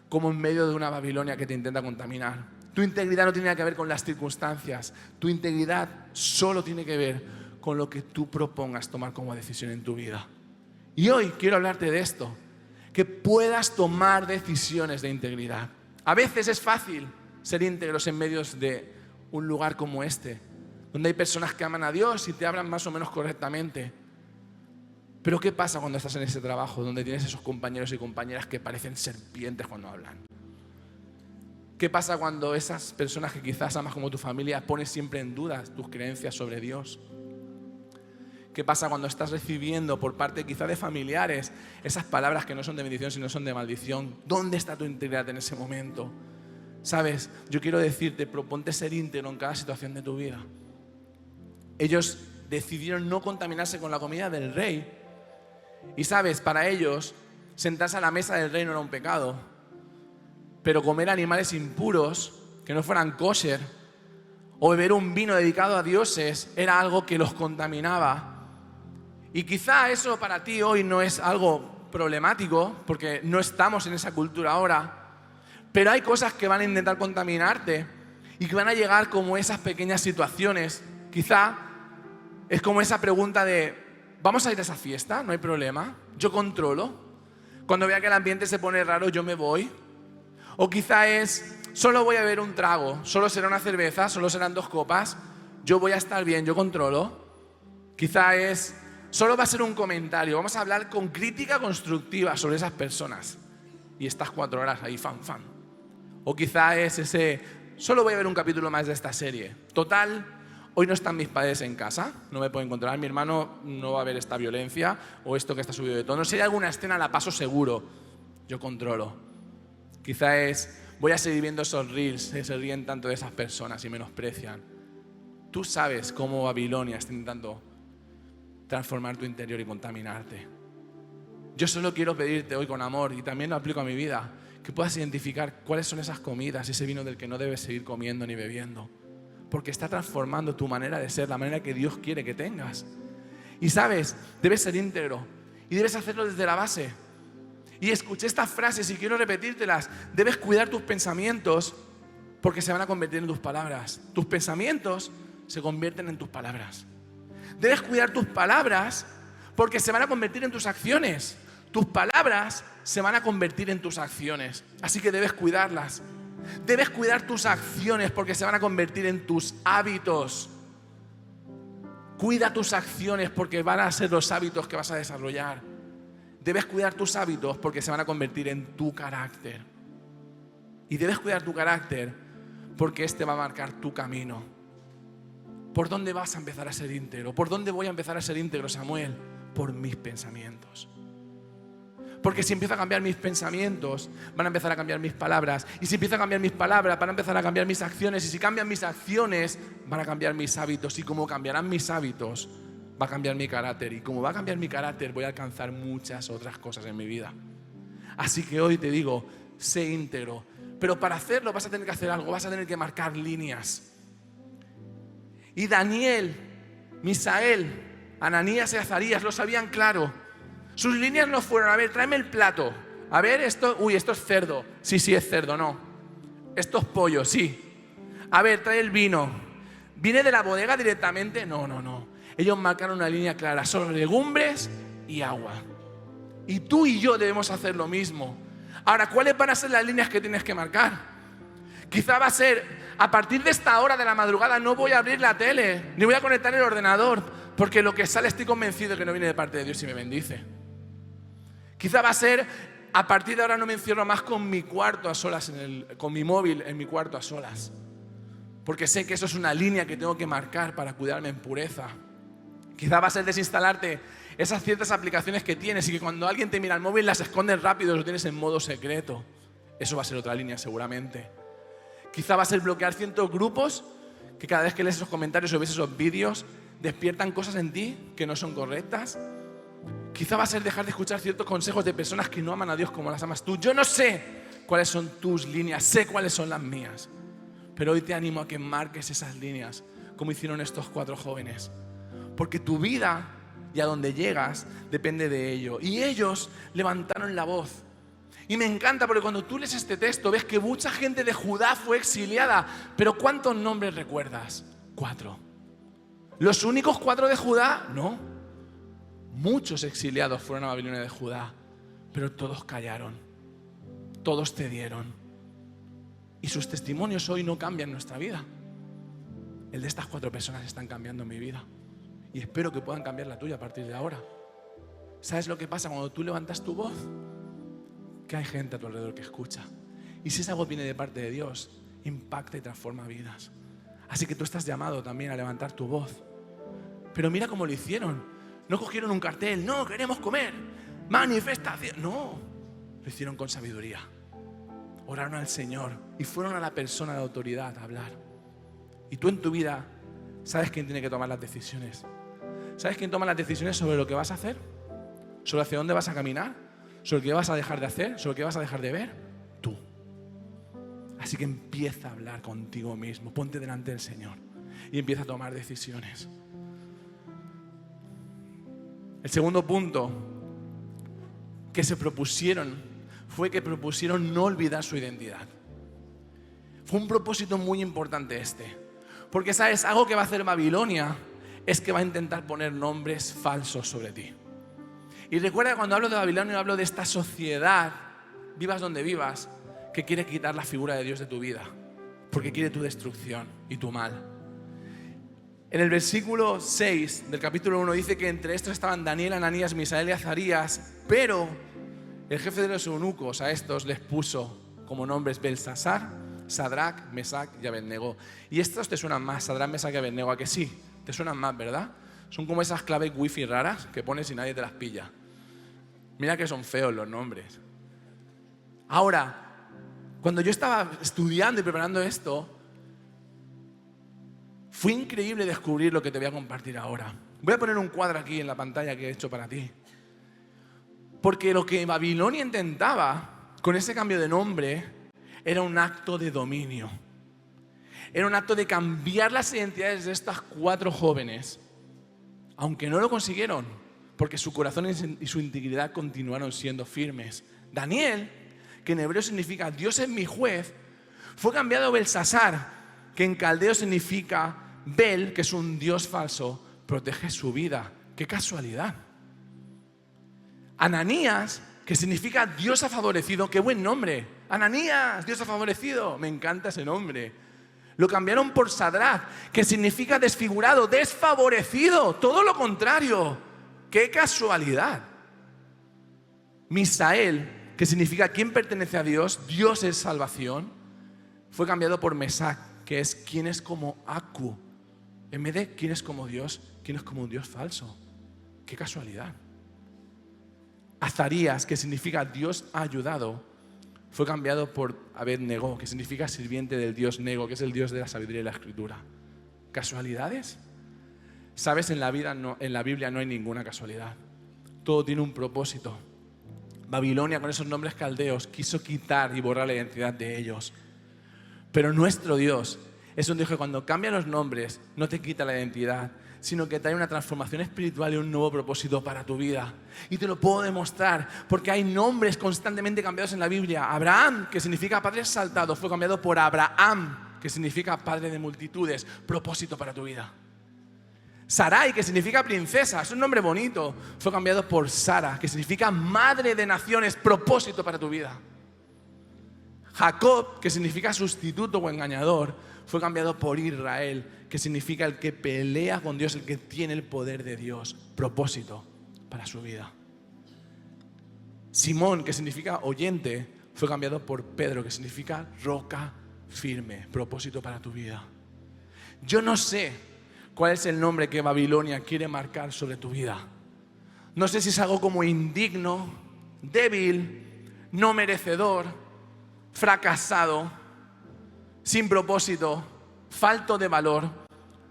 A: como en medio de una Babilonia que te intenta contaminar. Tu integridad no tiene nada que ver con las circunstancias. Tu integridad solo tiene que ver con lo que tú propongas tomar como decisión en tu vida. Y hoy quiero hablarte de esto, que puedas tomar decisiones de integridad. A veces es fácil ser íntegros en medio de un lugar como este, donde hay personas que aman a Dios y te hablan más o menos correctamente. Pero ¿qué pasa cuando estás en ese trabajo, donde tienes esos compañeros y compañeras que parecen serpientes cuando hablan? ¿Qué pasa cuando esas personas que quizás amas como tu familia pones siempre en duda tus creencias sobre Dios? ¿Qué pasa cuando estás recibiendo por parte quizás de familiares esas palabras que no son de bendición sino son de maldición? ¿Dónde está tu integridad en ese momento? ¿Sabes? Yo quiero decirte, proponte ser íntegro en cada situación de tu vida. Ellos decidieron no contaminarse con la comida del rey. Y sabes, para ellos, sentarse a la mesa del rey no era un pecado. Pero comer animales impuros, que no fueran kosher, o beber un vino dedicado a dioses, era algo que los contaminaba. Y quizá eso para ti hoy no es algo problemático, porque no estamos en esa cultura ahora. Pero hay cosas que van a intentar contaminarte y que van a llegar como esas pequeñas situaciones. Quizá es como esa pregunta de, ¿vamos a ir a esa fiesta? No hay problema, yo controlo. Cuando vea que el ambiente se pone raro, yo me voy. O quizá es, solo voy a beber un trago, solo será una cerveza, solo serán 2 copas, yo voy a estar bien, yo controlo. Quizá es, solo va a ser un comentario, vamos a hablar con crítica constructiva sobre esas personas. Y estás 4 horas ahí, fan. O quizá es ese, solo voy a ver un capítulo más de esta serie. Total, hoy no están mis padres en casa, no me pueden controlar, mi hermano no va a ver esta violencia o esto que está subido de tono. Si hay alguna escena la paso seguro, yo controlo. Quizá es, voy a seguir viendo esos reels que se ríen tanto de esas personas y menosprecian. Tú sabes cómo Babilonia está intentando transformar tu interior y contaminarte. Yo solo quiero pedirte hoy con amor, y también lo aplico a mi vida, que puedas identificar cuáles son esas comidas, ese vino del que no debes seguir comiendo ni bebiendo. Porque está transformando tu manera de ser, la manera que Dios quiere que tengas. Y sabes, debes ser íntegro y debes hacerlo desde la base. Y escuché estas frases y quiero repetírtelas. Debes cuidar tus pensamientos porque se van a convertir en tus palabras. Tus pensamientos se convierten en tus palabras. Debes cuidar tus palabras porque se van a convertir en tus acciones. Tus palabras se van a convertir en tus acciones. Así que debes cuidarlas. Debes cuidar tus acciones porque se van a convertir en tus hábitos. Cuida tus acciones porque van a ser los hábitos que vas a desarrollar. Debes cuidar tus hábitos porque se van a convertir en tu carácter. Y debes cuidar tu carácter porque este va a marcar tu camino. ¿Por dónde vas a empezar a ser íntegro? ¿Por dónde voy a empezar a ser íntegro, Samuel? Por mis pensamientos. Porque si empiezo a cambiar mis pensamientos, van a empezar a cambiar mis palabras. Y si empiezo a cambiar mis palabras, van a empezar a cambiar mis acciones. Y si cambian mis acciones, van a cambiar mis hábitos. Y como cambiarán mis hábitos, va a cambiar mi carácter. Y como va a cambiar mi carácter, voy a alcanzar muchas otras cosas en mi vida. Así que hoy te digo, sé íntegro. Pero para hacerlo vas a tener que hacer algo. Vas a tener que marcar líneas. Y Daniel, Misael, Ananías y Azarías lo sabían claro. Sus líneas no fueron, a ver, tráeme el plato. A ver, esto es cerdo. Sí, es cerdo, no. Esto es pollo, sí. A ver, trae el vino. ¿Viene de la bodega directamente? No. Ellos marcaron una línea clara, solo legumbres y agua. Y tú y yo debemos hacer lo mismo. Ahora, ¿cuáles van a ser las líneas que tienes que marcar? Quizá va a ser, a partir de esta hora de la madrugada no voy a abrir la tele, ni voy a conectar el ordenador, porque lo que sale estoy convencido que no viene de parte de Dios y me bendice. Quizá va a ser, a partir de ahora no me encierro más con mi cuarto a solas, con mi móvil en mi cuarto a solas. Porque sé que eso es una línea que tengo que marcar para cuidarme en pureza. Quizá va a ser desinstalarte esas ciertas aplicaciones que tienes y que cuando alguien te mira el móvil las escondes rápido, lo tienes en modo secreto. Eso va a ser otra línea seguramente. Quizá va a ser bloquear ciertos grupos que cada vez que lees esos comentarios o ves esos vídeos despiertan cosas en ti que no son correctas. Quizá va a ser dejar de escuchar ciertos consejos de personas que no aman a Dios como las amas tú. Yo no sé cuáles son tus líneas, sé cuáles son las mías. Pero hoy te animo a que marques esas líneas, como hicieron estos 4 jóvenes. Porque tu vida y a donde llegas depende de ello. Y ellos levantaron la voz. Y me encanta porque cuando tú lees este texto ves que mucha gente de Judá fue exiliada. Pero ¿cuántos nombres recuerdas? 4. ¿Los únicos 4 de Judá? No. Muchos exiliados fueron a Babilonia de Judá, pero todos callaron, todos cedieron. Y sus testimonios hoy no cambian nuestra vida. El de estas 4 personas están cambiando mi vida. Y espero que puedan cambiar la tuya a partir de ahora. ¿Sabes lo que pasa cuando tú levantas tu voz? Que hay gente a tu alrededor que escucha. Y si esa voz viene de parte de Dios, impacta y transforma vidas. Así que tú estás llamado también a levantar tu voz. Pero mira cómo lo hicieron. No cogieron un cartel, no, queremos comer, manifestación. No, lo hicieron con sabiduría. Oraron al Señor y fueron a la persona de autoridad a hablar. Y tú en tu vida, ¿sabes quién tiene que tomar las decisiones? ¿Sabes quién toma las decisiones sobre lo que vas a hacer? ¿Sobre hacia dónde vas a caminar? ¿Sobre qué vas a dejar de hacer? ¿Sobre qué vas a dejar de ver? Tú. Así que empieza a hablar contigo mismo, ponte delante del Señor y empieza a tomar decisiones. El segundo punto que se propusieron fue que propusieron no olvidar su identidad. Fue un propósito muy importante este. Porque, ¿sabes? Algo que va a hacer Babilonia es que va a intentar poner nombres falsos sobre ti. Y recuerda que cuando hablo de Babilonia hablo de esta sociedad, vivas donde vivas, que quiere quitar la figura de Dios de tu vida, porque quiere tu destrucción y tu mal. En el versículo 6 del capítulo 1 dice que entre estos estaban Daniel, Ananías, Misael y Azarías, pero el jefe de los eunucos a estos les puso como nombres Belsasar, Sadrac, Mesac y Abednego. Y estos te suenan más, Sadrac, Mesac y Abednego, ¿a que sí? Te suenan más, ¿verdad? Son como esas claves wifi raras que pones y nadie te las pilla. Mira que son feos los nombres. Ahora, cuando yo estaba estudiando y preparando esto, fue increíble descubrir lo que te voy a compartir ahora. Voy a poner un cuadro aquí en la pantalla que he hecho para ti. Porque lo que Babilonia intentaba con ese cambio de nombre era un acto de dominio. Era un acto de cambiar las identidades de estas 4 jóvenes, aunque no lo consiguieron, porque su corazón y su integridad continuaron siendo firmes. Daniel, que en hebreo significa Dios es mi juez, fue cambiado a Belsasar, que en caldeo significa Bel, que es un dios falso, protege su vida. ¡Qué casualidad! Ananías, que significa Dios ha favorecido. ¡Qué buen nombre! Ananías, Dios ha favorecido. Me encanta ese nombre. Lo cambiaron por Sadrac, que significa desfigurado, desfavorecido. Todo lo contrario. ¡Qué casualidad! Misael, que significa quien pertenece a Dios, Dios es salvación, fue cambiado por Mesac, que es quien es como Aku. En vez de quién es como Dios, quién es como un Dios falso. ¡Qué casualidad! Azarías, que significa Dios ha ayudado, fue cambiado por Abednego, que significa sirviente del Dios Nego, que es el Dios de la sabiduría y la escritura. ¿Casualidades? Sabes, en la Biblia no hay ninguna casualidad. Todo tiene un propósito. Babilonia, con esos nombres caldeos, quiso quitar y borrar la identidad de ellos. Pero nuestro Dios es un Dios que cuando cambia los nombres no te quita la identidad, sino que trae una transformación espiritual y un nuevo propósito para tu vida. Y te lo puedo demostrar porque hay nombres constantemente cambiados en la Biblia. Abraham, que significa padre exaltado, fue cambiado por Abraham, que significa padre de multitudes, propósito para tu vida. Sarai, que significa princesa, es un nombre bonito, fue cambiado por Sara, que significa madre de naciones, propósito para tu vida. Jacob, que significa sustituto o engañador, fue cambiado por Israel, que significa el que pelea con Dios, el que tiene el poder de Dios, propósito para su vida. Simón, que significa oyente, fue cambiado por Pedro, que significa roca firme, propósito para tu vida. Yo no sé cuál es el nombre que Babilonia quiere marcar sobre tu vida. No sé si es algo como indigno, débil, no merecedor, fracasado, sin propósito, falto de valor.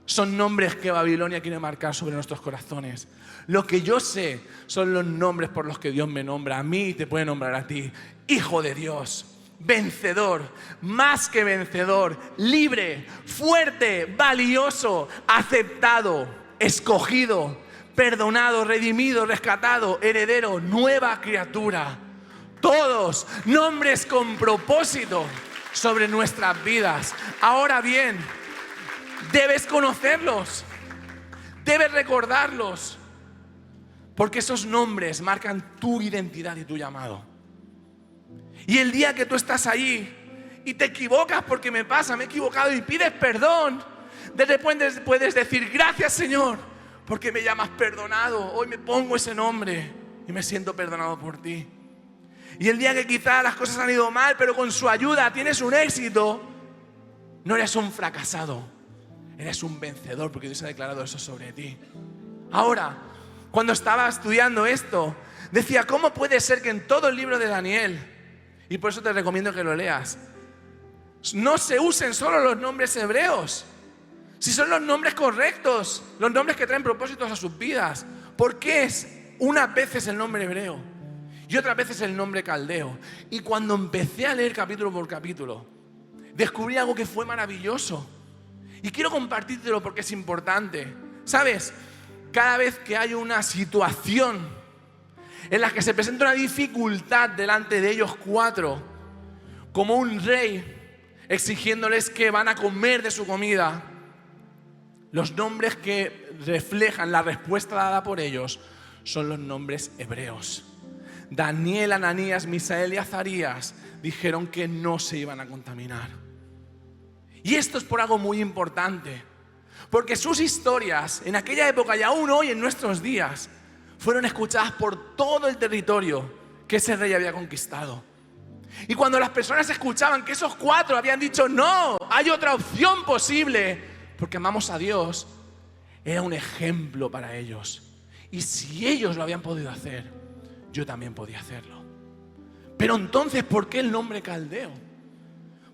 A: Son nombres que Babilonia quiere marcar sobre nuestros corazones. Lo que yo sé son los nombres por los que Dios me nombra a mí y te puede nombrar a ti. Hijo de Dios, vencedor, más que vencedor, libre, fuerte, valioso, aceptado, escogido, perdonado, redimido, rescatado, heredero, nueva criatura. Todos nombres con propósito sobre nuestras vidas. Ahora bien, debes conocerlos, debes recordarlos, porque esos nombres marcan tu identidad y tu llamado. Y el día que tú estás ahí y te equivocas, porque me pasa, me he equivocado, y pides perdón, de repente puedes decir: gracias, Señor, porque me llamas perdonado. Hoy me pongo ese nombre y me siento perdonado por ti. Y el día que quizás las cosas han ido mal, pero con su ayuda tienes un éxito, no eres un fracasado, eres un vencedor, porque Dios ha declarado eso sobre ti. Ahora, cuando estaba estudiando esto, decía: ¿cómo puede ser que en todo el libro de Daniel, y por eso te recomiendo que lo leas, no se usen solo los nombres hebreos? Si son los nombres correctos, los nombres que traen propósitos a sus vidas, ¿por qué es unas veces el nombre hebreo y otras veces el nombre caldeo? Y cuando empecé a leer capítulo por capítulo, descubrí algo que fue maravilloso. Y quiero compartírtelo porque es importante. ¿Sabes? Cada vez que hay una situación en la que se presenta una dificultad delante de ellos 4, como un rey exigiéndoles que van a comer de su comida, los nombres que reflejan la respuesta dada por ellos son los nombres hebreos. Daniel, Ananías, Misael y Azarías dijeron que no se iban a contaminar. Y esto es por algo muy importante, porque sus historias en aquella época y aún hoy en nuestros días fueron escuchadas por todo el territorio que ese rey había conquistado. Y cuando las personas escuchaban que esos 4 habían dicho no, hay otra opción posible, porque amamos a Dios, era un ejemplo para ellos. Y si ellos lo habían podido hacer, yo también podía hacerlo. Pero entonces, ¿por qué el nombre caldeo?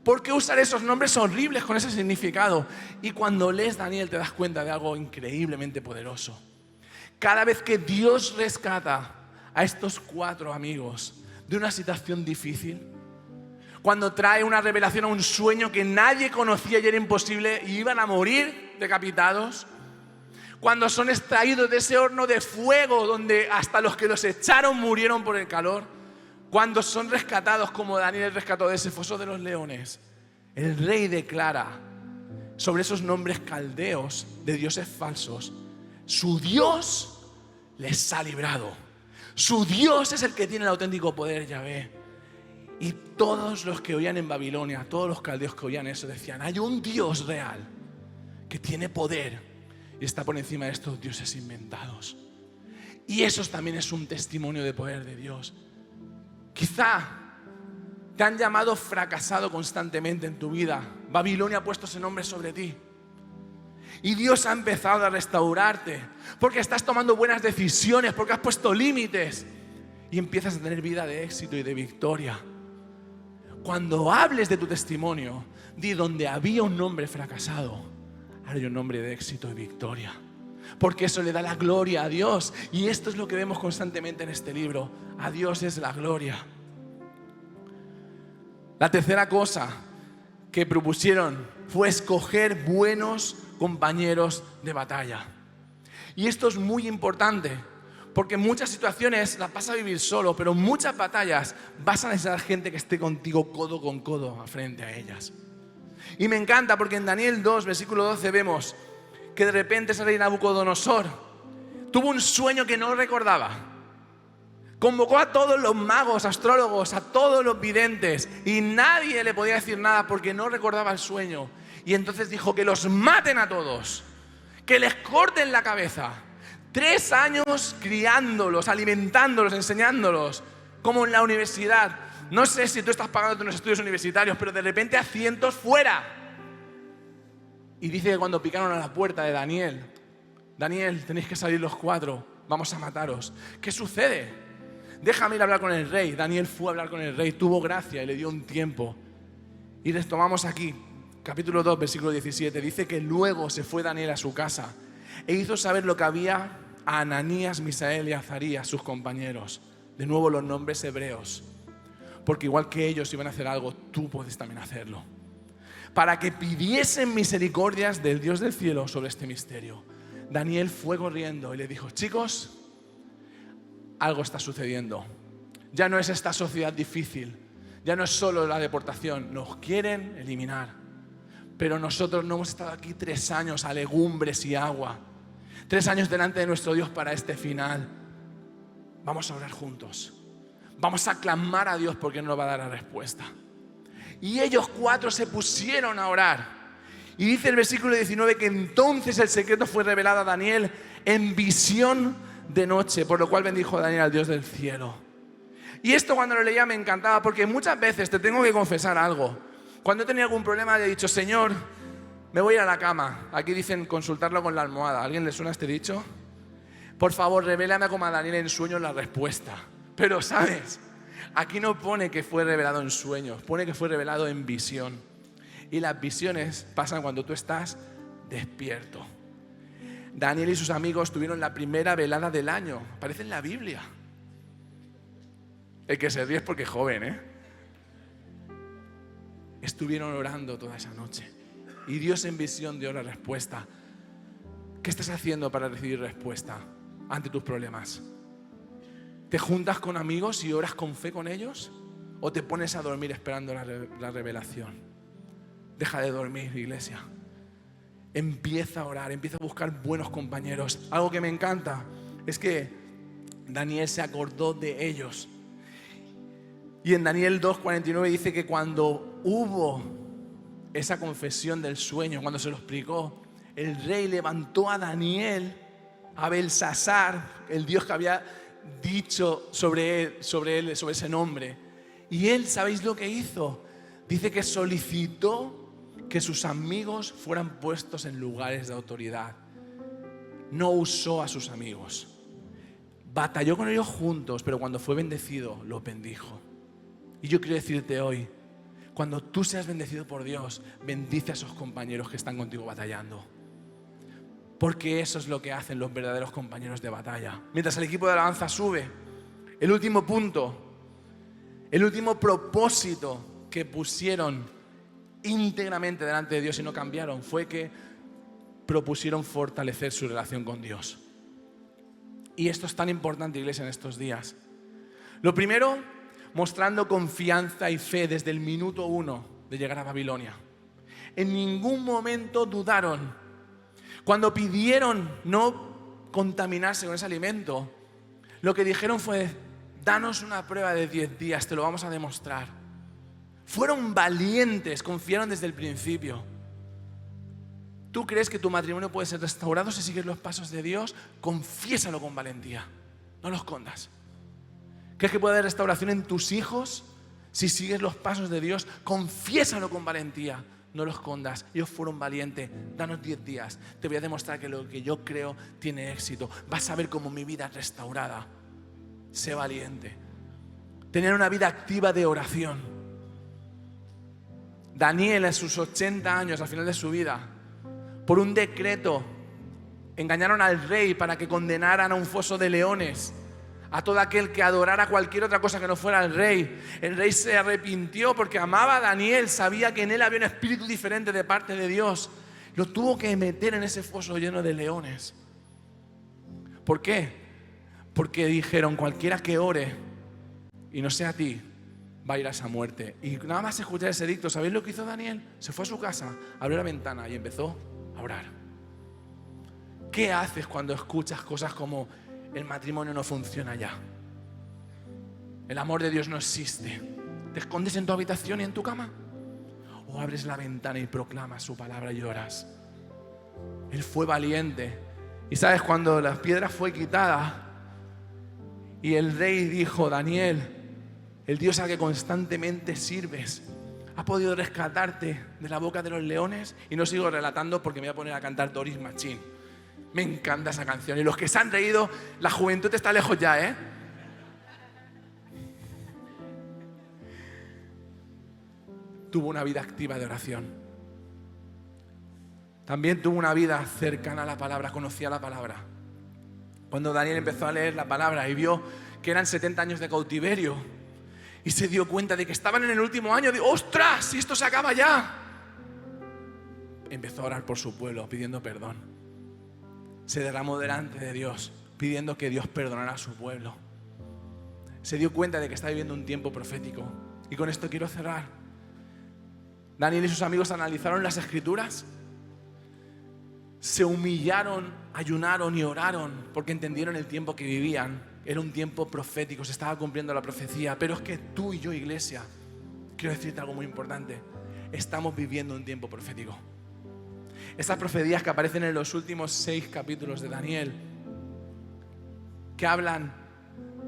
A: ¿Por qué usar esos nombres horribles con ese significado? Y cuando lees Daniel te das cuenta de algo increíblemente poderoso. Cada vez que Dios rescata a estos 4 amigos de una situación difícil, cuando trae una revelación a un sueño que nadie conocía y era imposible y iban a morir decapitados, cuando son extraídos de ese horno de fuego donde hasta los que los echaron murieron por el calor, cuando son rescatados como Daniel rescató de ese foso de los leones, el rey declara sobre esos nombres caldeos de dioses falsos: su Dios les ha librado. Su Dios es el que tiene el auténtico poder, Yahvé. Y todos los que oían en Babilonia, todos los caldeos que oían eso, decían: hay un Dios real que tiene poder y está por encima de estos dioses inventados. Y eso también es un testimonio de poder de Dios. Quizá te han llamado fracasado constantemente en tu vida. Babilonia ha puesto ese nombre sobre ti. Y Dios ha empezado a restaurarte porque estás tomando buenas decisiones, porque has puesto límites y empiezas a tener vida de éxito y de victoria. Cuando hables de tu testimonio, di: donde había un nombre fracasado, ahora hay un nombre de éxito y victoria. Porque eso le da la gloria a Dios. Y esto es lo que vemos constantemente en este libro. A Dios es la gloria. La tercera cosa que propusieron fue escoger buenos compañeros de batalla. Y esto es muy importante, porque en muchas situaciones las vas a vivir solo, pero en muchas batallas vas a necesitar gente que esté contigo codo con codo frente a ellas. Y me encanta porque en Daniel 2, versículo 12 vemos que de repente ese rey Nabucodonosor tuvo un sueño que no recordaba. Convocó a todos los magos, astrólogos, a todos los videntes, y nadie le podía decir nada porque no recordaba el sueño. Y entonces dijo: que los maten a todos, que les corten la cabeza. 3 años criándolos, alimentándolos, enseñándolos, como en la universidad. No sé si tú estás pagando unos estudios universitarios, pero de repente a cientos fuera. Y dice que cuando picaron a la puerta de Daniel: Daniel, tenéis que salir los 4, vamos a mataros. ¿Qué sucede? Déjame ir a hablar con el rey. Daniel fue a hablar con el rey, tuvo gracia y le dio un tiempo. Y les tomamos aquí, capítulo 2, versículo 17. Dice que luego se fue Daniel a su casa e hizo saber lo que había a Ananías, Misael y Azarías, sus compañeros. De nuevo los nombres hebreos, porque igual que ellos iban a hacer algo, tú puedes también hacerlo. Para que pidiesen misericordias del Dios del cielo sobre este misterio. Daniel fue corriendo y le dijo: chicos, algo está sucediendo. Ya no es esta sociedad difícil, ya no es solo la deportación, nos quieren eliminar. Pero nosotros no hemos estado aquí 3 años a legumbres y agua, 3 años delante de nuestro Dios para este final. Vamos a orar juntos, vamos a clamar a Dios porque nos va a dar la respuesta. Y ellos 4 se pusieron a orar. Y dice el versículo 19 que entonces el secreto fue revelado a Daniel en visión de noche, por lo cual bendijo a Daniel al Dios del cielo. Y esto cuando lo leía me encantaba, porque muchas veces te tengo que confesar algo. Cuando he tenido algún problema he dicho: Señor, me voy a ir a la cama. Aquí dicen consultarlo con la almohada. ¿A alguien le suena este dicho? Por favor, revélame como a Daniel en sueños la respuesta. Pero ¿sabes? Aquí no pone que fue revelado en sueños, pone que fue revelado en visión. Y las visiones pasan cuando tú estás despierto. Daniel y sus amigos tuvieron la primera velada del año. Aparece en la Biblia. El que se ríe es porque es joven, ¿eh? Estuvieron orando toda esa noche. Y Dios en visión dio la respuesta. ¿Qué estás haciendo para recibir respuesta ante tus problemas? ¿Te juntas con amigos y oras con fe con ellos? ¿O te pones a dormir esperando la revelación? Deja de dormir, iglesia. Empieza a orar, empieza a buscar buenos compañeros. Algo que me encanta es que Daniel se acordó de ellos Y en Daniel 2:49 dice que cuando hubo esa confesión del sueño, cuando se lo explicó, el rey levantó a Daniel, a Belsasar, el dios que había dicho sobre ese nombre. Y él, ¿sabéis lo que hizo? Dice que solicitó que sus amigos fueran puestos en lugares de autoridad. No usó a sus amigos. Batalló con ellos juntos, pero cuando fue bendecido, los bendijo. Y yo quiero decirte hoy, cuando tú seas bendecido por Dios, bendice a esos compañeros que están contigo batallando. Porque eso es lo que hacen los verdaderos compañeros de batalla. Mientras el equipo de alabanza sube, el último punto, el último propósito que pusieron íntegramente delante de Dios y no cambiaron, fue que propusieron fortalecer su relación con Dios. Y esto es tan importante, iglesia, en estos días. Lo primero, mostrando confianza y fe desde el minuto 1 de llegar a Babilonia. En ningún momento dudaron. Cuando pidieron no contaminarse con ese alimento, lo que dijeron fue: danos una prueba de 10 días, te lo vamos a demostrar. Fueron valientes, confiaron desde el principio. ¿Tú crees que tu matrimonio puede ser restaurado si sigues los pasos de Dios? Confiésalo con valentía, no lo escondas. ¿Crees que puede haber restauración en tus hijos si sigues los pasos de Dios? Confiésalo con valentía, no lo escondas. Ellos fueron valientes. Danos 10 días, te voy a demostrar que lo que yo creo tiene éxito. Vas a ver cómo mi vida es restaurada. Sé valiente. Tener una vida activa de oración. Daniel, en sus 80 años, al final de su vida, por un decreto, engañaron al rey para que condenaran a un foso de leones a todo aquel que adorara cualquier otra cosa que no fuera el rey. El rey se arrepintió porque amaba a Daniel, sabía que en él había un espíritu diferente de parte de Dios. Lo tuvo que meter en ese foso lleno de leones. ¿Por qué? Porque dijeron: cualquiera que ore y no sea a ti, va a ir a esa muerte. Y nada más escuchar ese edicto, ¿sabéis lo que hizo Daniel? Se fue a su casa, abrió la ventana y empezó a orar. ¿Qué haces cuando escuchas cosas como: el matrimonio no funciona ya, el amor de Dios no existe? ¿Te escondes en tu habitación y en tu cama? ¿O abres la ventana y proclamas su palabra y oras? Él fue valiente. Y sabes, cuando la piedra fue quitada y el rey dijo: Daniel, el Dios al que constantemente sirves, ha podido rescatarte de la boca de los leones. Y no sigo relatando porque me voy a poner a cantar Doris Machine. Me encanta esa canción. Y los que se han reído, la juventud está lejos ya, ¿eh? Tuvo una vida activa de oración. También tuvo una vida cercana a la palabra, conocía la palabra. Cuando Daniel empezó a leer la palabra y vio que eran 70 años de cautiverio y se dio cuenta de que estaban en el último año, dijo: ¡ostras! ¡Si esto se acaba ya! Empezó a orar por su pueblo, pidiendo perdón. Se derramó delante de Dios, pidiendo que Dios perdonara a su pueblo. Se dio cuenta de que está viviendo un tiempo profético. Y con esto quiero cerrar. Daniel y sus amigos analizaron las Escrituras, se humillaron, ayunaron y oraron porque entendieron el tiempo que vivían. Era un tiempo profético, se estaba cumpliendo la profecía. Pero es que tú y yo, iglesia, quiero decirte algo muy importante: estamos viviendo un tiempo profético. Estas profecías que aparecen en los últimos 6 capítulos de Daniel, que hablan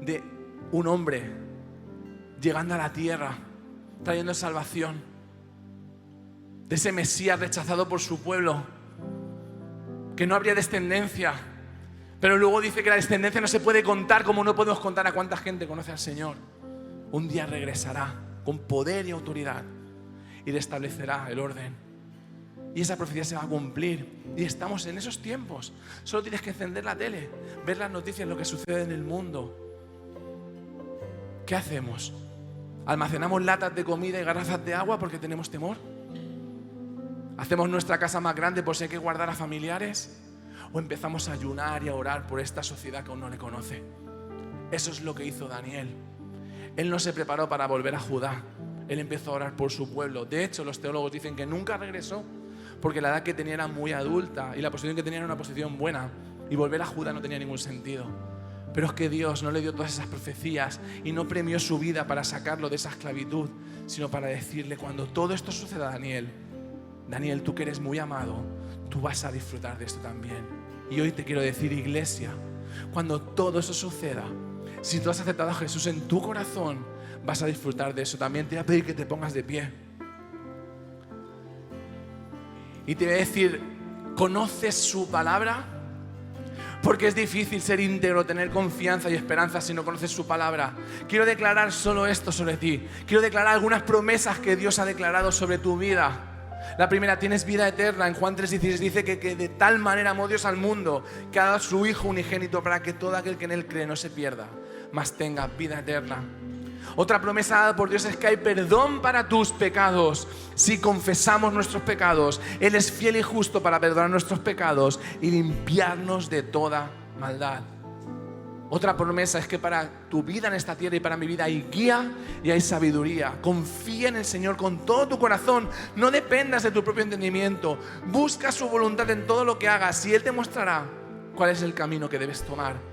A: de un hombre llegando a la tierra, trayendo salvación, de ese Mesías rechazado por su pueblo, que no habría descendencia, pero luego dice que la descendencia no se puede contar, como no podemos contar a cuánta gente conoce al Señor. Un día regresará con poder y autoridad y restablecerá el orden. Y esa profecía se va a cumplir. Y estamos en esos tiempos. Solo tienes que encender la tele, ver las noticias, lo que sucede en el mundo. ¿Qué hacemos? ¿Almacenamos latas de comida y garrafas de agua porque tenemos temor? ¿Hacemos nuestra casa más grande por si hay que guardar a familiares? ¿O empezamos a ayunar y a orar por esta sociedad que aún no le conoce? Eso es lo que hizo Daniel. Él no se preparó para volver a Judá. Él empezó a orar por su pueblo. De hecho, los teólogos dicen que nunca regresó, porque la edad que tenía era muy adulta y la posición que tenía era una posición buena, y volver a Judá no tenía ningún sentido. Pero es que Dios no le dio todas esas profecías y no premió su vida para sacarlo de esa esclavitud, sino para decirle: cuando todo esto suceda, Daniel, tú que eres muy amado, tú vas a disfrutar de esto también. Y hoy te quiero decir, iglesia, cuando todo eso suceda, si tú has aceptado a Jesús en tu corazón, vas a disfrutar de eso. También te voy a pedir que te pongas de pie. Y te voy a decir, ¿conoces su palabra? Porque es difícil ser íntegro, tener confianza y esperanza si no conoces su palabra. Quiero declarar solo esto sobre ti. Quiero declarar algunas promesas que Dios ha declarado sobre tu vida. La primera, tienes vida eterna. En Juan 3:16 dice que de tal manera amó Dios al mundo que ha dado a su Hijo unigénito para que todo aquel que en Él cree no se pierda, mas tenga vida eterna. Otra promesa dada por Dios es que hay perdón para tus pecados si confesamos nuestros pecados. Él es fiel y justo para perdonar nuestros pecados y limpiarnos de toda maldad. Otra promesa es que para tu vida en esta tierra y para mi vida hay guía y hay sabiduría. Confía en el Señor con todo tu corazón. No dependas de tu propio entendimiento. Busca su voluntad en todo lo que hagas y Él te mostrará cuál es el camino que debes tomar.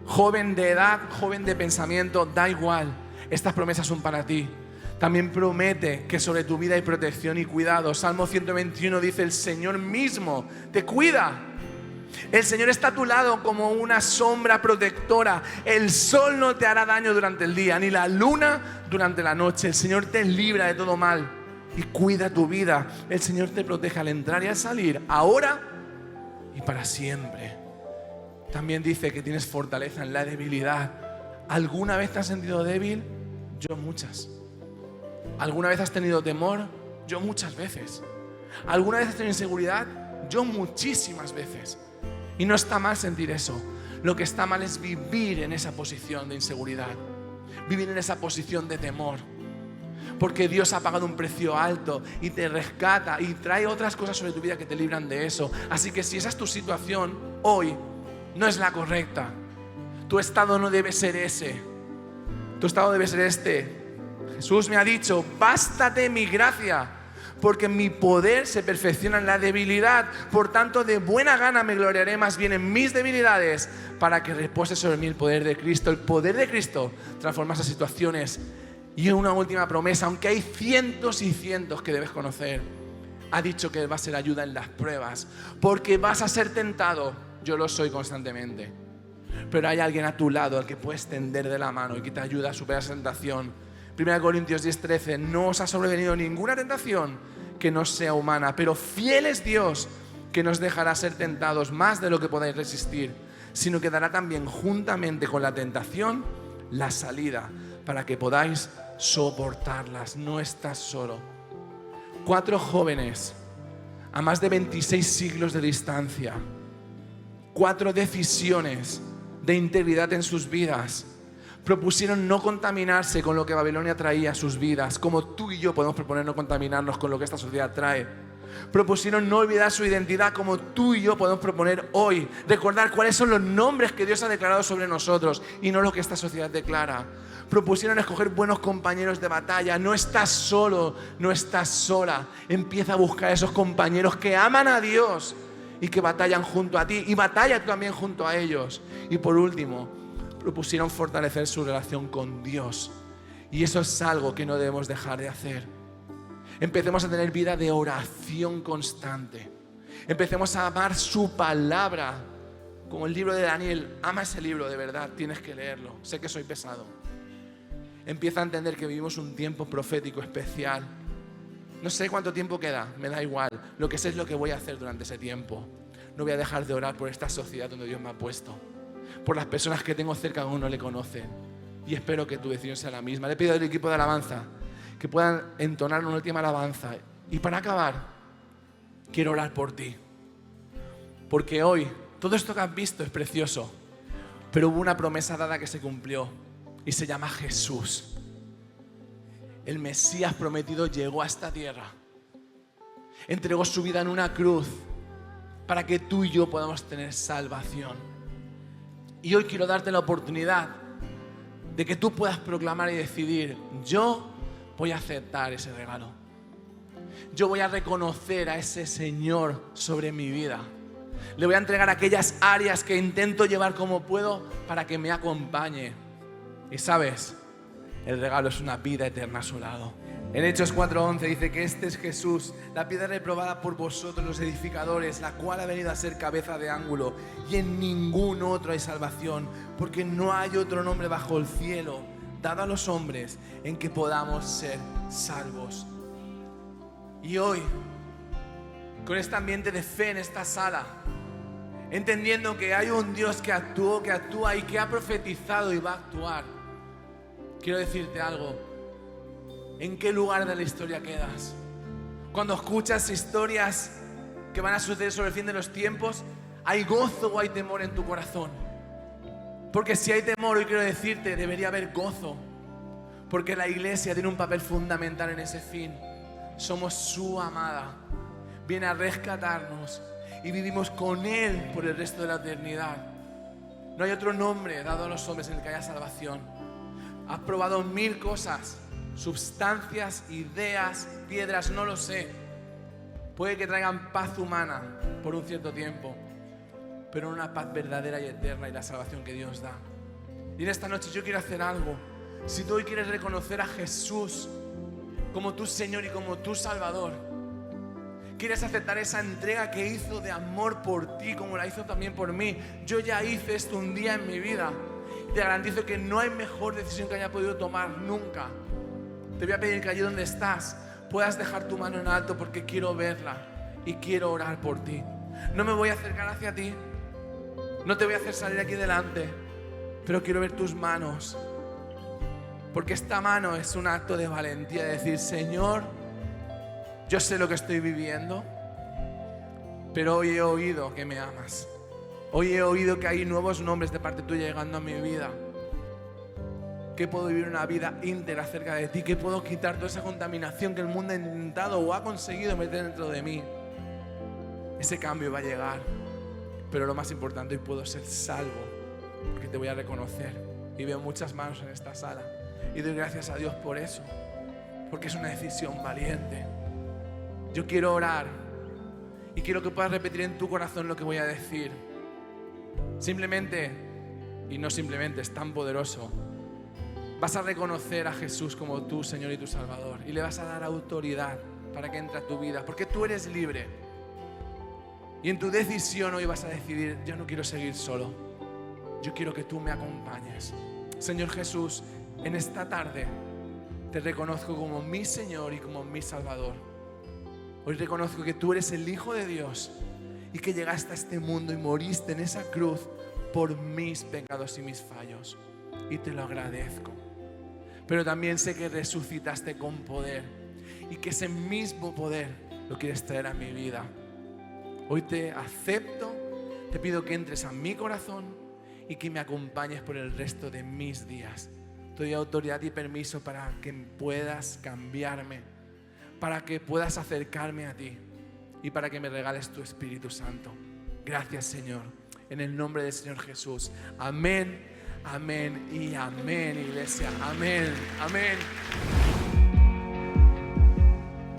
A: Joven de edad, joven de pensamiento, da igual. Estas promesas son para ti. También promete que sobre tu vida hay protección y cuidado. Salmo 121 dice: el Señor mismo te cuida. El Señor está a tu lado como una sombra protectora. El sol no te hará daño durante el día, ni la luna durante la noche. El Señor te libra de todo mal y cuida tu vida. El Señor te protege al entrar y al salir, ahora y para siempre. También dice que tienes fortaleza en la debilidad. ¿Alguna vez te has sentido débil? Yo muchas. ¿Alguna vez has tenido temor? Yo muchas veces. ¿Alguna vez has tenido inseguridad? Yo muchísimas veces. Y no está mal sentir eso. Lo que está mal es vivir en esa posición de inseguridad, vivir en esa posición de temor. Porque Dios ha pagado un precio alto y te rescata y trae otras cosas sobre tu vida que te libran de eso. Así que si esa es tu situación hoy, no es la correcta. Tu estado no debe ser ese. Tu estado debe ser este. Jesús me ha dicho: bástate mi gracia, porque mi poder se perfecciona en la debilidad. Por tanto, de buena gana me gloriaré más bien en mis debilidades, para que repose sobre mí el poder de Cristo. El poder de Cristo transforma esas situaciones. Y una última promesa, aunque hay cientos y cientos que debes conocer, ha dicho que va a ser ayuda en las pruebas, porque vas a ser tentado. Yo lo soy constantemente, pero hay alguien a tu lado al que puedes tender de la mano y que te ayuda a superar esa tentación. 1 Corintios 10:13: no os ha sobrevenido ninguna tentación que no sea humana, pero fiel es Dios, que nos dejará ser tentados más de lo que podáis resistir, sino que dará también juntamente con la tentación la salida, para que podáis soportarlas. No estás solo. 4 jóvenes a más de 26 siglos de distancia, 4 decisiones de integridad en sus vidas, propusieron no contaminarse con lo que Babilonia traía a sus vidas, como tú y yo podemos proponer no contaminarnos con lo que esta sociedad trae. Propusieron no olvidar su identidad, como tú y yo podemos proponer hoy recordar cuáles son los nombres que Dios ha declarado sobre nosotros y no lo que esta sociedad declara. Propusieron escoger buenos compañeros de batalla. No estás solo, no estás sola. Empieza a buscar a esos compañeros que aman a Dios y que batallan junto a ti, y batalla también junto a ellos. Y por último, propusieron fortalecer su relación con Dios, y eso es algo que no debemos dejar de hacer. Empecemos a tener vida de oración constante. Empecemos a amar su palabra, como el libro de Daniel. Ama ese libro, de verdad, tienes que leerlo. Sé que soy pesado. Empieza a entender que vivimos un tiempo profético especial. No sé cuánto tiempo queda, me da igual. Lo que sé es lo que voy a hacer durante ese tiempo. No voy a dejar de orar por esta sociedad donde Dios me ha puesto, por las personas que tengo cerca que aún no le conocen. Y espero que tu decisión sea la misma. Le pido al equipo de alabanza que puedan entonar una última alabanza. Y para acabar, quiero orar por ti. Porque hoy, todo esto que has visto es precioso, pero hubo una promesa dada que se cumplió y se llama Jesús. El Mesías prometido llegó a esta tierra, entregó su vida en una cruz para que tú y yo podamos tener salvación. Y hoy quiero darte la oportunidad de que tú puedas proclamar y decidir: yo voy a aceptar ese regalo. Yo voy a reconocer a ese Señor sobre mi vida. Le voy a entregar aquellas áreas que intento llevar como puedo para que me acompañe. Y sabes, el regalo es una vida eterna a su lado. En Hechos 4:11 dice que este es Jesús, la piedra reprobada por vosotros los edificadores, la cual ha venido a ser cabeza de ángulo, y en ningún otro hay salvación, porque no hay otro nombre bajo el cielo dado a los hombres en que podamos ser salvos. Y hoy, con este ambiente de fe en esta sala, entendiendo que hay un Dios que actuó, que actúa y que ha profetizado y va a actuar, quiero decirte algo. ¿En qué lugar de la historia quedas? Cuando escuchas historias que van a suceder sobre el fin de los tiempos, ¿hay gozo o hay temor en tu corazón? Porque si hay temor, hoy quiero decirte, debería haber gozo. Porque la iglesia tiene un papel fundamental en ese fin. Somos su amada. Viene a rescatarnos y vivimos con Él por el resto de la eternidad. No hay otro nombre dado a los hombres en el que haya salvación. Has probado 1000 cosas, sustancias, ideas, piedras, no lo sé. Puede que traigan paz humana por un cierto tiempo, pero una paz verdadera y eterna y la salvación que Dios da. Y en esta noche yo quiero hacer algo. Si tú hoy quieres reconocer a Jesús como tu Señor y como tu Salvador, quieres aceptar esa entrega que hizo de amor por ti como la hizo también por mí. Yo ya hice esto un día en mi vida. Te garantizo que no hay mejor decisión que haya podido tomar nunca. Te voy a pedir que allí donde estás puedas dejar tu mano en alto, porque quiero verla y quiero orar por ti. No me voy a acercar hacia ti, no te voy a hacer salir aquí delante, pero quiero ver tus manos, porque esta mano es un acto de valentía, de decir: Señor, yo sé lo que estoy viviendo, pero hoy he oído que me amas. Hoy he oído que hay nuevos nombres de parte tuya llegando a mi vida, que puedo vivir una vida íntegra cerca de ti, que puedo quitar toda esa contaminación que el mundo ha intentado o ha conseguido meter dentro de mí. Ese cambio va a llegar, pero lo más importante, hoy puedo ser salvo, porque te voy a reconocer. Y veo muchas manos en esta sala y doy gracias a Dios por eso, porque es una decisión valiente. Yo quiero orar y quiero que puedas repetir en tu corazón lo que voy a decir. Simplemente, y no simplemente, es tan poderoso, vas a reconocer a Jesús como tu Señor y tu Salvador, y le vas a dar autoridad para que entre a tu vida, porque tú eres libre. Y en tu decisión hoy vas a decidir: yo no quiero seguir solo, yo quiero que tú me acompañes. Señor Jesús, en esta tarde te reconozco como mi Señor y como mi Salvador. Hoy reconozco que tú eres el Hijo de Dios y que llegaste a este mundo y moriste en esa cruz por mis pecados y mis fallos, y te lo agradezco. Pero también sé que resucitaste con poder y que ese mismo poder lo quieres traer a mi vida. Hoy te acepto, te pido que entres a mi corazón y que me acompañes por el resto de mis días. Te doy autoridad y permiso para que puedas cambiarme, para que puedas acercarme a ti y para que me regales tu Espíritu Santo. Gracias, Señor, en el nombre del Señor Jesús. Amén, amén y amén, iglesia. Amén, amén.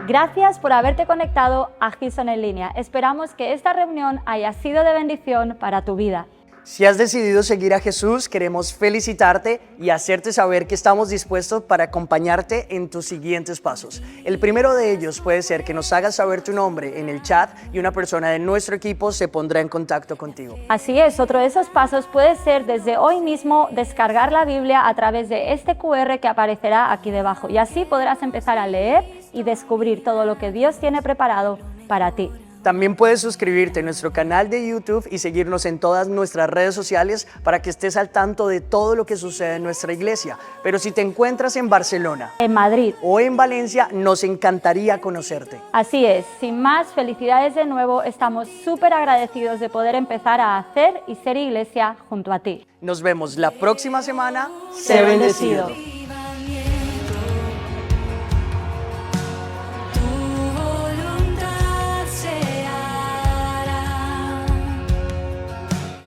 B: Gracias por haberte conectado a Hillsong en línea. Esperamos que esta reunión haya sido de bendición para tu vida.
C: Si has decidido seguir a Jesús, queremos felicitarte y hacerte saber que estamos dispuestos para acompañarte en tus siguientes pasos. El primero de ellos puede ser que nos hagas saber tu nombre en el chat y una persona de nuestro equipo se pondrá en contacto contigo.
B: Así es, otro de esos pasos puede ser desde hoy mismo descargar la Biblia a través de este QR que aparecerá aquí debajo, y así podrás empezar a leer y descubrir todo lo que Dios tiene preparado para ti.
C: También puedes suscribirte a nuestro canal de YouTube y seguirnos en todas nuestras redes sociales para que estés al tanto de todo lo que sucede en nuestra iglesia. Pero si te encuentras en Barcelona,
B: En Madrid.
C: o en Valencia, nos encantaría conocerte.
B: Así es, sin más, felicidades de nuevo, estamos súper agradecidos de poder empezar a hacer y ser iglesia junto a ti.
C: Nos vemos la próxima semana.
B: Sé bendecido.